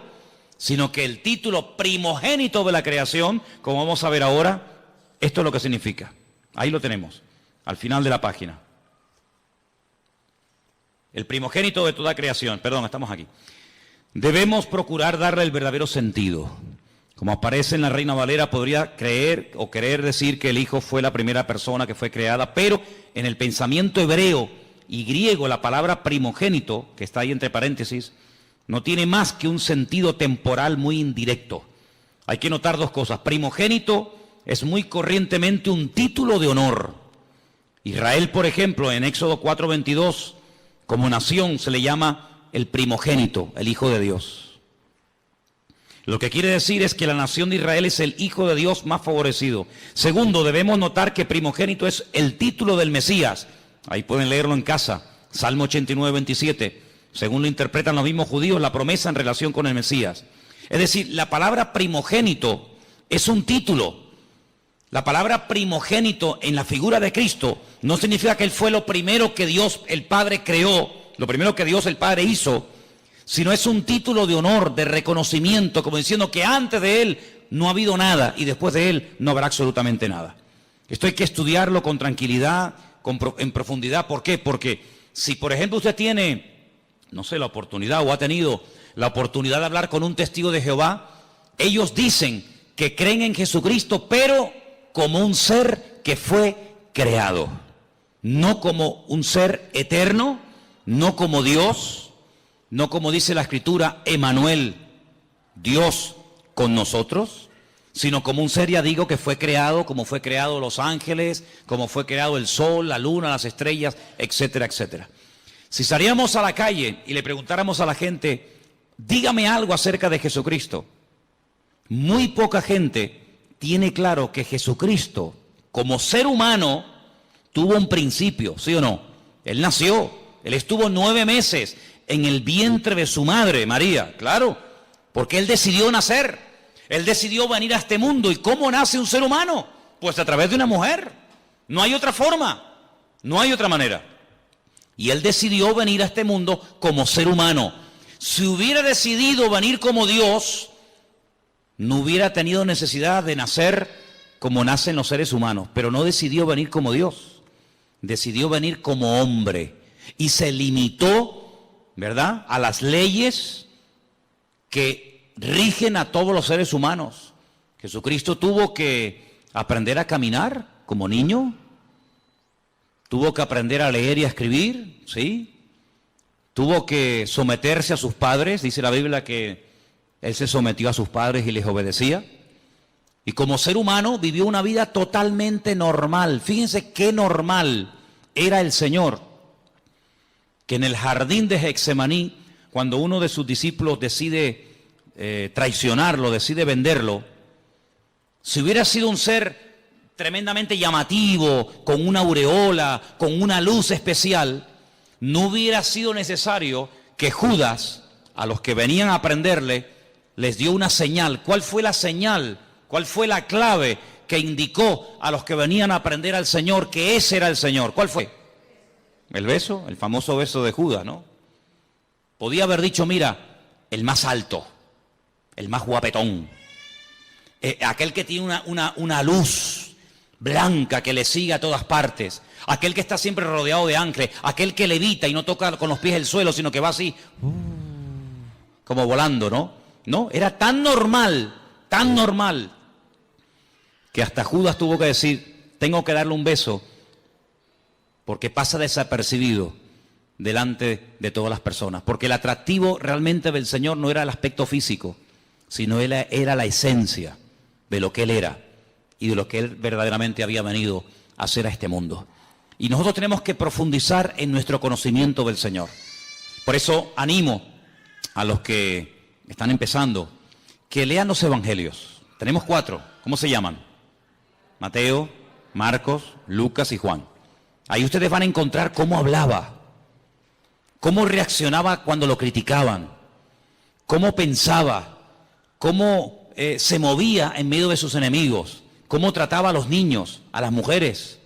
sino que el título primogénito de la creación, como vamos a ver ahora, esto es lo que significa. Ahí lo tenemos, al final de la página. El primogénito de toda creación. Perdón, estamos aquí. Debemos procurar darle el verdadero sentido. Como aparece en la Reina Valera, podría creer o querer decir que el Hijo fue la primera persona que fue creada, pero en el pensamiento hebreo y griego, la palabra primogénito, que está ahí entre paréntesis, no tiene más que un sentido temporal muy indirecto. Hay que notar 2 cosas. Primogénito es muy corrientemente un título de honor. Israel, por ejemplo, en Éxodo 4:22, como nación se le llama el primogénito, el Hijo de Dios. Lo que quiere decir es que la nación de Israel es el Hijo de Dios más favorecido. Segundo, debemos notar que primogénito es el título del Mesías. Ahí pueden leerlo en casa, Salmo 89:27. Según lo interpretan los mismos judíos, la promesa en relación con el Mesías. Es decir, la palabra primogénito es un título. La palabra primogénito en la figura de Cristo no significa que Él fue lo primero que Dios el Padre creó, lo primero que Dios el Padre hizo, sino es un título de honor, de reconocimiento, como diciendo que antes de Él no ha habido nada y después de Él no habrá absolutamente nada. Esto hay que estudiarlo con tranquilidad, en profundidad. ¿Por qué? Porque si, por ejemplo, usted tiene, no sé, la oportunidad o ha tenido la oportunidad de hablar con un testigo de Jehová, ellos dicen que creen en Jesucristo, pero como un ser que fue creado, no como un ser eterno, no como Dios, no como dice la Escritura, Emmanuel, Dios con nosotros, sino como un ser, ya digo, que fue creado, como fue creado los ángeles, como fue creado el sol, la luna, las estrellas, etcétera, etcétera. Si salíamos a la calle y le preguntáramos a la gente, dígame algo acerca de Jesucristo, muy poca gente tiene claro que Jesucristo, como ser humano, tuvo un principio, ¿sí o no? Él nació, Él estuvo 9 meses en el vientre de su madre, María, claro, porque Él decidió nacer. Él decidió venir a este mundo. ¿Y cómo nace un ser humano? Pues a través de una mujer. No hay otra forma, no hay otra manera. Y Él decidió venir a este mundo como ser humano. Si hubiera decidido venir como Dios, no hubiera tenido necesidad de nacer como nacen los seres humanos, pero no decidió venir como Dios, decidió venir como hombre y se limitó, ¿verdad?, a las leyes que rigen a todos los seres humanos. Jesucristo tuvo que aprender a caminar como niño, tuvo que aprender a leer y a escribir, ¿sí? Tuvo que someterse a sus padres, dice la Biblia que él se sometió a sus padres y les obedecía. Y como ser humano vivió una vida totalmente normal. Fíjense qué normal era el Señor, que en el jardín de Getsemaní, cuando uno de sus discípulos decide traicionarlo, decide venderlo, si hubiera sido un ser tremendamente llamativo, con una aureola, con una luz especial, no hubiera sido necesario que Judas, a los que venían a prenderle, les dio una señal. ¿Cuál fue la señal? ¿Cuál fue la clave que indicó a los que venían a prender al Señor que ese era el Señor? ¿Cuál fue? El beso, el famoso beso de Judas, ¿no? Podía haber dicho, mira, el más alto, el más guapetón, aquel que tiene una luz blanca que le sigue a todas partes, aquel que está siempre rodeado de ángeles, aquel que levita y no toca con los pies el suelo, sino que va así, como volando, ¿no? No, era tan normal, que hasta Judas tuvo que decir, tengo que darle un beso, porque pasa desapercibido delante de todas las personas, porque el atractivo realmente del Señor no era el aspecto físico, sino era la esencia de lo que Él era y de lo que Él verdaderamente había venido a hacer a este mundo. Y nosotros tenemos que profundizar en nuestro conocimiento del Señor. Por eso animo a los que están empezando que lean los evangelios. Tenemos 4, ¿cómo se llaman? Mateo, Marcos, Lucas y Juan. Ahí ustedes van a encontrar cómo hablaba, cómo reaccionaba cuando lo criticaban, cómo pensaba, cómo se movía en medio de sus enemigos, cómo trataba a los niños, a las mujeres,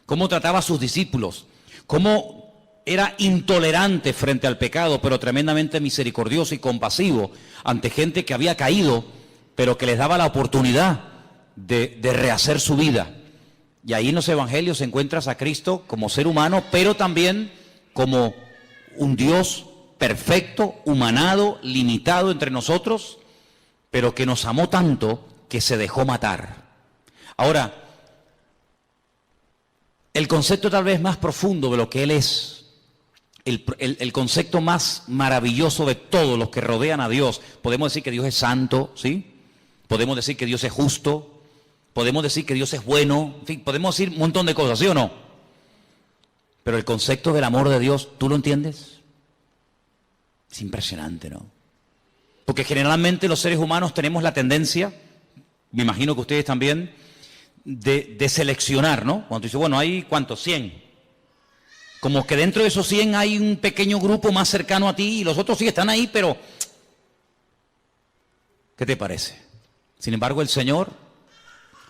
cómo trataba a sus discípulos, cómo era intolerante frente al pecado, pero tremendamente misericordioso y compasivo ante gente que había caído, pero que les daba la oportunidad de rehacer su vida. Y ahí en los evangelios encuentras a Cristo como ser humano, pero también como un Dios perfecto, humanado, limitado entre nosotros, pero que nos amó tanto que se dejó matar. Ahora, el concepto tal vez más profundo de lo que Él es, el concepto más maravilloso de todos los que rodean a Dios, podemos decir que Dios es santo, ¿sí? Podemos decir que Dios es justo, podemos decir que Dios es bueno, en fin, podemos decir un montón de cosas, ¿sí o no? Pero el concepto del amor de Dios, ¿tú lo entiendes? Es impresionante, ¿no? Porque generalmente los seres humanos tenemos la tendencia, me imagino que ustedes también, de seleccionar, ¿no? Cuando dice, bueno, hay ¿cuántos? 100. Como que dentro de esos 100 hay un pequeño grupo más cercano a ti y los otros sí están ahí, pero ¿qué te parece? Sin embargo, el Señor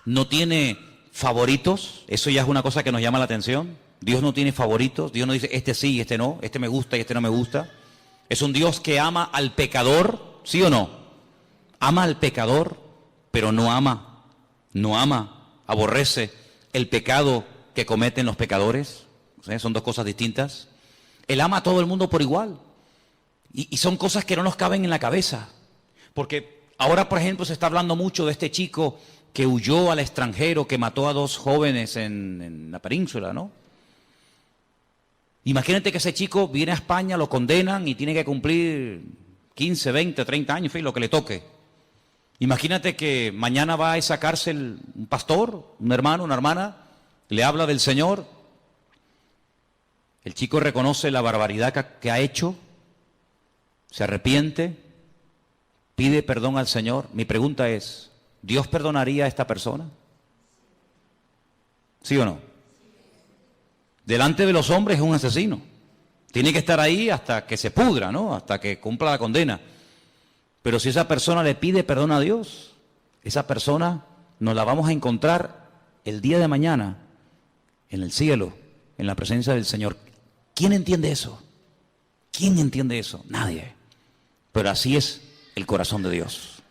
no tiene favoritos, eso ya es una cosa que nos llama la atención. Dios no tiene favoritos, Dios no dice este sí y este no, este me gusta y este no me gusta. Es un Dios que ama al pecador, ¿sí o no? Ama al pecador, pero no ama, aborrece el pecado que cometen los pecadores. ¿Sí? Son dos cosas distintas. Él ama a todo el mundo por igual. Y son cosas que no nos caben en la cabeza. Porque ahora, por ejemplo, se está hablando mucho de este chico que huyó al extranjero, que mató a 2 jóvenes en la península, ¿no? Imagínate que ese chico viene a España, lo condenan y tiene que cumplir 15, 20, 30 años, en fin, lo que le toque. Imagínate que mañana va a esa cárcel un pastor, un hermano, una hermana, le habla del Señor. El chico reconoce la barbaridad que ha hecho, se arrepiente, pide perdón al Señor. Mi pregunta es, ¿Dios perdonaría a esta persona? ¿Sí o no? Delante de los hombres es un asesino. Tiene que estar ahí hasta que se pudra, ¿no? Hasta que cumpla la condena. Pero si esa persona le pide perdón a Dios, esa persona nos la vamos a encontrar el día de mañana en el cielo, en la presencia del Señor. ¿Quién entiende eso? ¿Quién entiende eso? Nadie. Pero así es el corazón de Dios.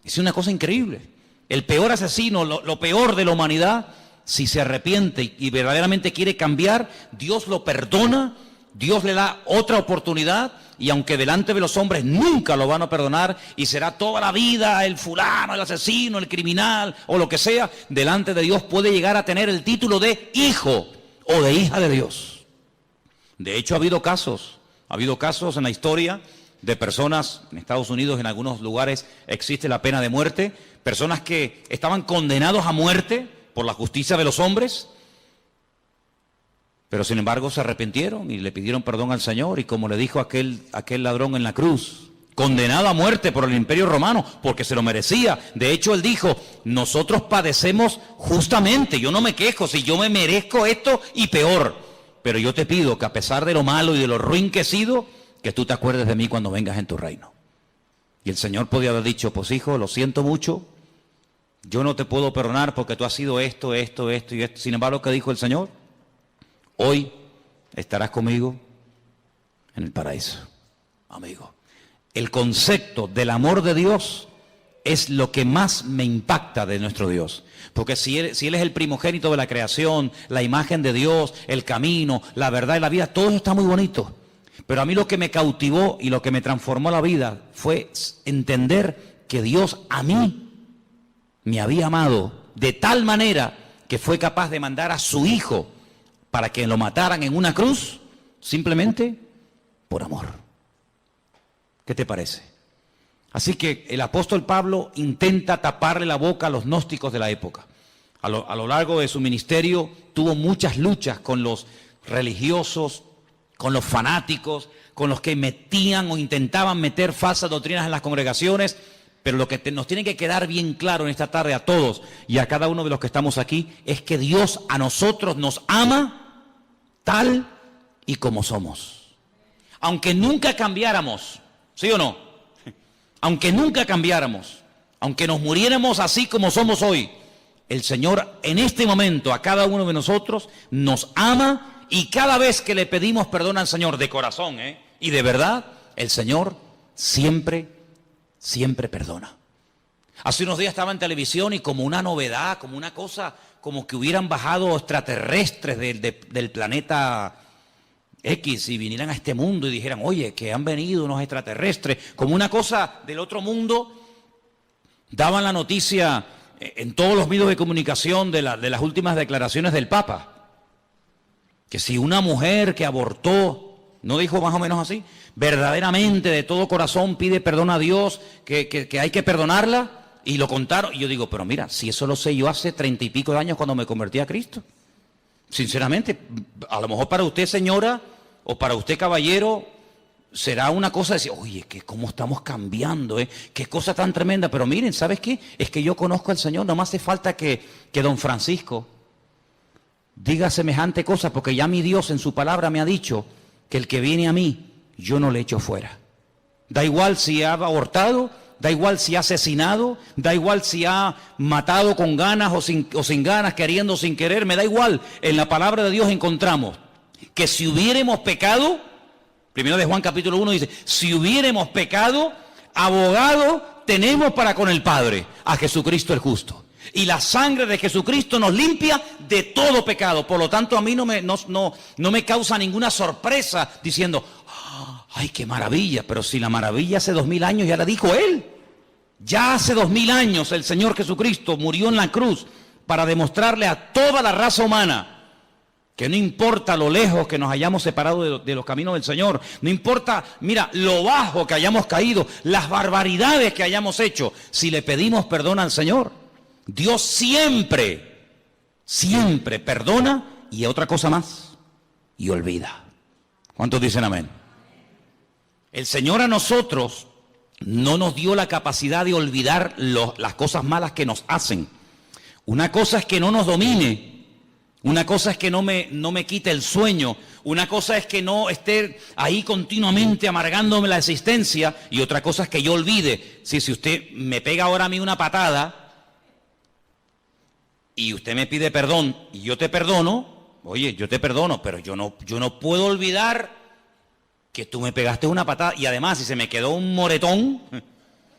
Es una cosa increíble. el peor asesino, lo peor de la humanidad, si se arrepiente y verdaderamente quiere cambiar, Dios lo perdona, Dios le da otra oportunidad, y aunque delante de los hombres nunca lo van a perdonar y será toda la vida el fulano, el asesino, el criminal o lo que sea, delante de Dios puede llegar a tener el título de hijo o de hija de Dios. De hecho, ha habido casos en la historia de personas, en Estados Unidos, en algunos lugares existe la pena de muerte, personas que estaban condenados a muerte por la justicia de los hombres, pero sin embargo se arrepintieron y le pidieron perdón al Señor, y como le dijo aquel ladrón en la cruz, condenado a muerte por el Imperio Romano, porque se lo merecía. De hecho, él dijo, nosotros padecemos justamente, yo no me quejo, si yo me merezco esto y peor, pero yo te pido que a pesar de lo malo y de lo ruin que he sido, que tú te acuerdes de mí cuando vengas en tu reino. Y el Señor podía haber dicho, pues hijo, lo siento mucho, yo no te puedo perdonar porque tú has sido esto y esto. Sin embargo, ¿qué dijo el Señor? Hoy estarás conmigo en el paraíso, amigo. El concepto del amor de Dios es lo que más me impacta de nuestro Dios. Porque si él es el primogénito de la creación, la imagen de Dios, el camino, la verdad y la vida, todo eso está muy bonito. Pero a mí lo que me cautivó y lo que me transformó la vida fue entender que Dios a mí me había amado de tal manera que fue capaz de mandar a su hijo para que lo mataran en una cruz, simplemente por amor. ¿Qué te parece? Así que el apóstol Pablo intenta taparle la boca a los gnósticos de la época. A lo largo de su ministerio tuvo muchas luchas con los religiosos, con los fanáticos, con los que metían o intentaban meter falsas doctrinas en las congregaciones. Pero lo que nos tiene que quedar bien claro en esta tarde a todos y a cada uno de los que estamos aquí es que Dios a nosotros nos ama tal y como somos. Aunque nunca cambiáramos, ¿sí o no? Aunque nunca cambiáramos, aunque nos muriéramos así como somos hoy, el Señor en este momento a cada uno de nosotros nos ama, y cada vez que le pedimos perdón al Señor de corazón y de verdad, el Señor siempre perdona. Hace unos días estaba en televisión y como una novedad, como una cosa, como que hubieran bajado extraterrestres del planeta X y vinieran a este mundo y dijeran, oye, que han venido unos extraterrestres, como una cosa del otro mundo. Daban la noticia en todos los medios de comunicación de las últimas declaraciones del Papa, que si una mujer que abortó, ¿no dijo más o menos así? Verdaderamente de todo corazón pide perdón a Dios, que hay que perdonarla, y lo contaron. Y yo digo, pero mira, si eso lo sé yo hace 30 y pico de años cuando me convertí a Cristo. Sinceramente, a lo mejor para usted, señora, o para usted, caballero, será una cosa de decir, oye, que cómo estamos cambiando, qué cosa tan tremenda. Pero miren, ¿sabes qué? Es que yo conozco al Señor, no me hace falta que don Francisco diga semejante cosa, porque ya mi Dios en su palabra me ha dicho que el que viene a mí, yo no le echo fuera. Da igual si ha abortado, da igual si ha asesinado, da igual si ha matado con ganas o sin ganas, queriendo o sin querer, me da igual. En la palabra de Dios encontramos que si hubiéramos pecado, primero de Juan capítulo 1 dice, si hubiéramos pecado, abogado tenemos para con el Padre, a Jesucristo el justo. Y la sangre de Jesucristo nos limpia de todo pecado. Por lo tanto, a mí no me causa ninguna sorpresa diciendo, ¡ay, qué maravilla! Pero si la maravilla hace 2000 años ya la dijo Él. Ya hace 2000 años el Señor Jesucristo murió en la cruz para demostrarle a toda la raza humana que no importa lo lejos que nos hayamos separado de los caminos del Señor, no importa, mira, lo bajo que hayamos caído, las barbaridades que hayamos hecho, si le pedimos perdón al Señor, Dios siempre perdona, y otra cosa más, y olvida. ¿Cuántos dicen amén? El Señor a nosotros no nos dio la capacidad de olvidar las cosas malas que nos hacen. Una cosa es que no nos domine, una cosa es que no me quite el sueño, una cosa es que no esté ahí continuamente amargándome la existencia, y otra cosa es que yo olvide. Si usted me pega ahora a mí una patada y usted me pide perdón y yo te perdono, oye, yo te perdono, pero yo no puedo olvidar que tú me pegaste una patada, y además si se me quedó un moretón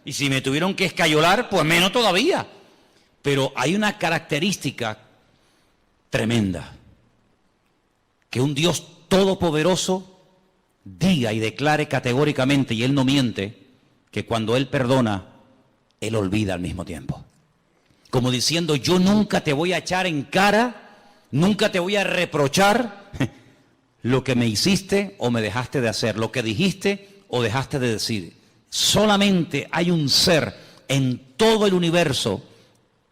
y si me tuvieron que escayolar, pues menos todavía. Pero hay una característica tremenda, que un Dios todopoderoso diga y declare categóricamente, y Él no miente, que cuando Él perdona, Él olvida al mismo tiempo. Como diciendo, yo nunca te voy a echar en cara, nunca te voy a reprochar lo que me hiciste o me dejaste de hacer, lo que dijiste o dejaste de decir. Solamente hay un ser en todo el universo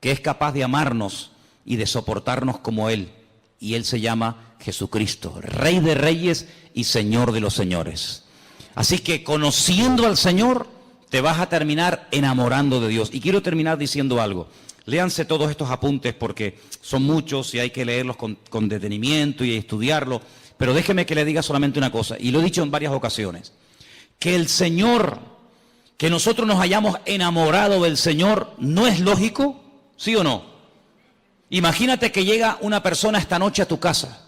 que es capaz de amarnos y de soportarnos como Él. Y Él se llama Jesucristo, Rey de Reyes y Señor de los Señores. Así que conociendo al Señor, te vas a terminar enamorando de Dios. Y quiero terminar diciendo algo. Léanse todos estos apuntes porque son muchos y hay que leerlos con detenimiento y estudiarlos. Pero déjeme que le diga solamente una cosa, y lo he dicho en varias ocasiones. Que el Señor, que nosotros nos hayamos enamorado del Señor, ¿no es lógico? ¿Sí o no? Imagínate que llega una persona esta noche a tu casa.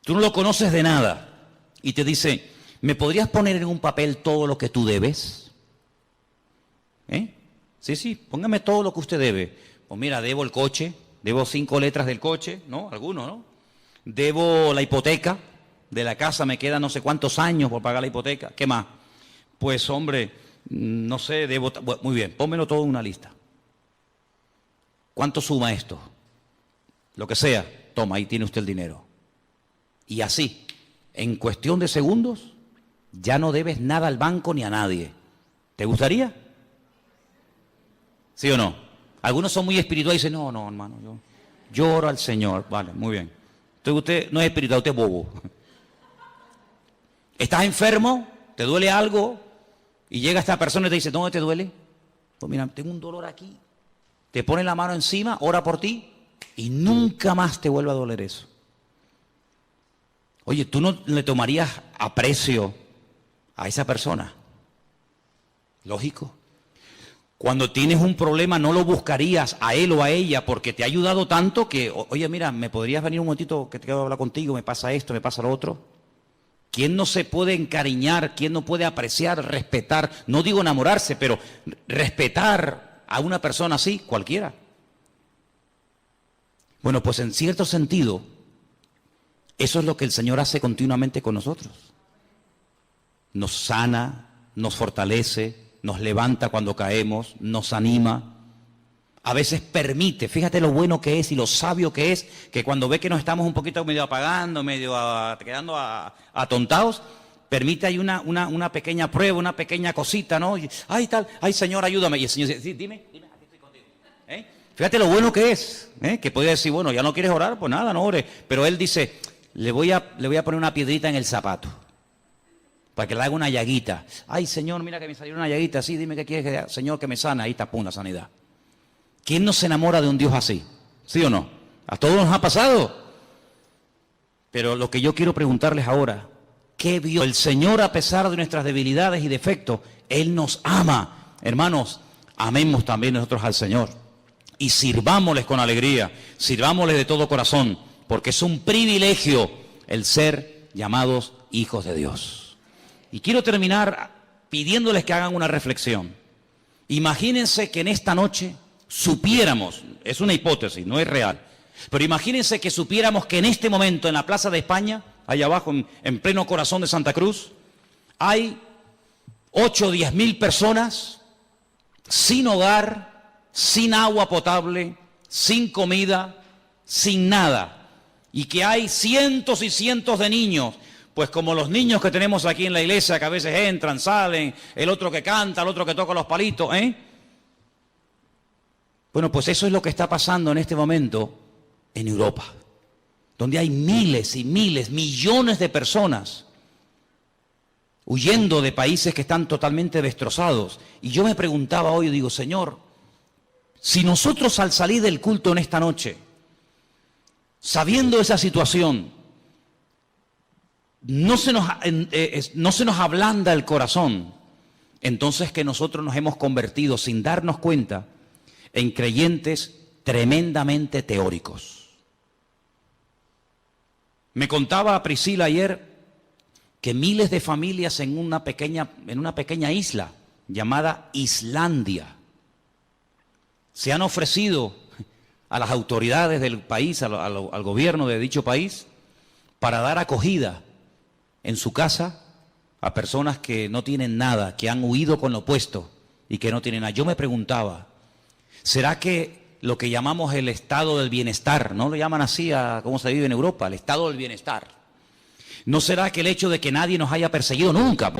Tú no lo conoces de nada. Y te dice, ¿me podrías poner en un papel todo lo que tú debes? Sí, póngame todo lo que usted debe. Pues mira, debo el coche, debo 5 letras del coche, ¿no? Alguno, ¿no? Debo la hipoteca de la casa, me quedan no sé cuántos años por pagar la hipoteca. ¿Qué más? Pues hombre, no sé, debo... Bueno, muy bien, pónmelo todo en una lista. ¿Cuánto suma esto? Lo que sea, toma, ahí tiene usted el dinero. Y así, en cuestión de segundos, ya no debes nada al banco ni a nadie. ¿Te gustaría? ¿Sí o no? Algunos son muy espirituales y dicen, no, hermano, yo oro al Señor. Vale, muy bien. Entonces usted no es espiritual, usted es bobo. ¿Estás enfermo? ¿Te duele algo? Y llega esta persona y te dice, ¿dónde te duele? Pues mira, tengo un dolor aquí. Te pone la mano encima, ora por ti y nunca más te vuelve a doler eso. Oye, ¿tú no le tomarías aprecio a esa persona? Lógico. Cuando tienes un problema no lo buscarías a él o a ella porque te ha ayudado tanto que, oye, mira, ¿me podrías venir un momentito que te quiero hablar contigo? Me pasa esto, me pasa lo otro. ¿Quién no se puede encariñar? ¿Quién no puede apreciar, respetar? No digo enamorarse, pero respetar a una persona así, cualquiera. Bueno, pues en cierto sentido, eso es lo que el Señor hace continuamente con nosotros. Nos sana, nos fortalece, nos levanta cuando caemos, nos anima. A veces permite, fíjate lo bueno que es y lo sabio que es, que cuando ve que nos estamos un poquito medio apagando, quedando atontados, permite ahí una pequeña prueba, una pequeña cosita, ¿no? Y, ay Señor, ayúdame. Y el Señor dice, sí, dime, aquí estoy contigo. Fíjate lo bueno que es, que puede decir, bueno, ya no quieres orar, pues nada, no ores. Pero Él dice, le voy a poner una piedrita en el zapato, para que le haga una llaguita. Ay Señor, mira que me salió una llaguita, sí, dime qué quieres que haga. Señor, que me sana, ahí está, pum, la sanidad. ¿Quién no se enamora de un Dios así? ¿Sí o no? A todos nos ha pasado. Pero lo que yo quiero preguntarles ahora, ¿qué vio el Señor a pesar de nuestras debilidades y defectos? Él nos ama. Hermanos, amemos también nosotros al Señor. Y sirvámosles con alegría, sirvámosles de todo corazón, porque es un privilegio el ser llamados hijos de Dios. Y quiero terminar pidiéndoles que hagan una reflexión. Imagínense que en esta noche supiéramos, es una hipótesis, no es real, pero imagínense que supiéramos que en este momento en la Plaza de España, allá abajo en pleno corazón de Santa Cruz, hay 8 o 10 mil personas sin hogar, sin agua potable, sin comida, sin nada, y que hay cientos y cientos de niños, pues como los niños que tenemos aquí en la iglesia, que a veces entran, salen, el otro que canta, el otro que toca los palitos, Bueno, pues eso es lo que está pasando en este momento en Europa, donde hay miles y miles, millones de personas huyendo de países que están totalmente destrozados. Y yo me preguntaba hoy, digo, Señor, si nosotros al salir del culto en esta noche, sabiendo esa situación, no se nos ablanda el corazón, entonces que nosotros nos hemos convertido sin darnos cuenta en creyentes tremendamente teóricos. Me contaba Priscila ayer que miles de familias en una pequeña isla llamada Islandia se han ofrecido a las autoridades del país, al gobierno de dicho país, para dar acogida en su casa a personas que no tienen nada, que han huido con lo opuesto y que no tienen nada. Yo me preguntaba, ¿será que lo que llamamos el estado del bienestar, no lo llaman así a cómo se vive en Europa, el estado del bienestar, no será que el hecho de que nadie nos haya perseguido nunca?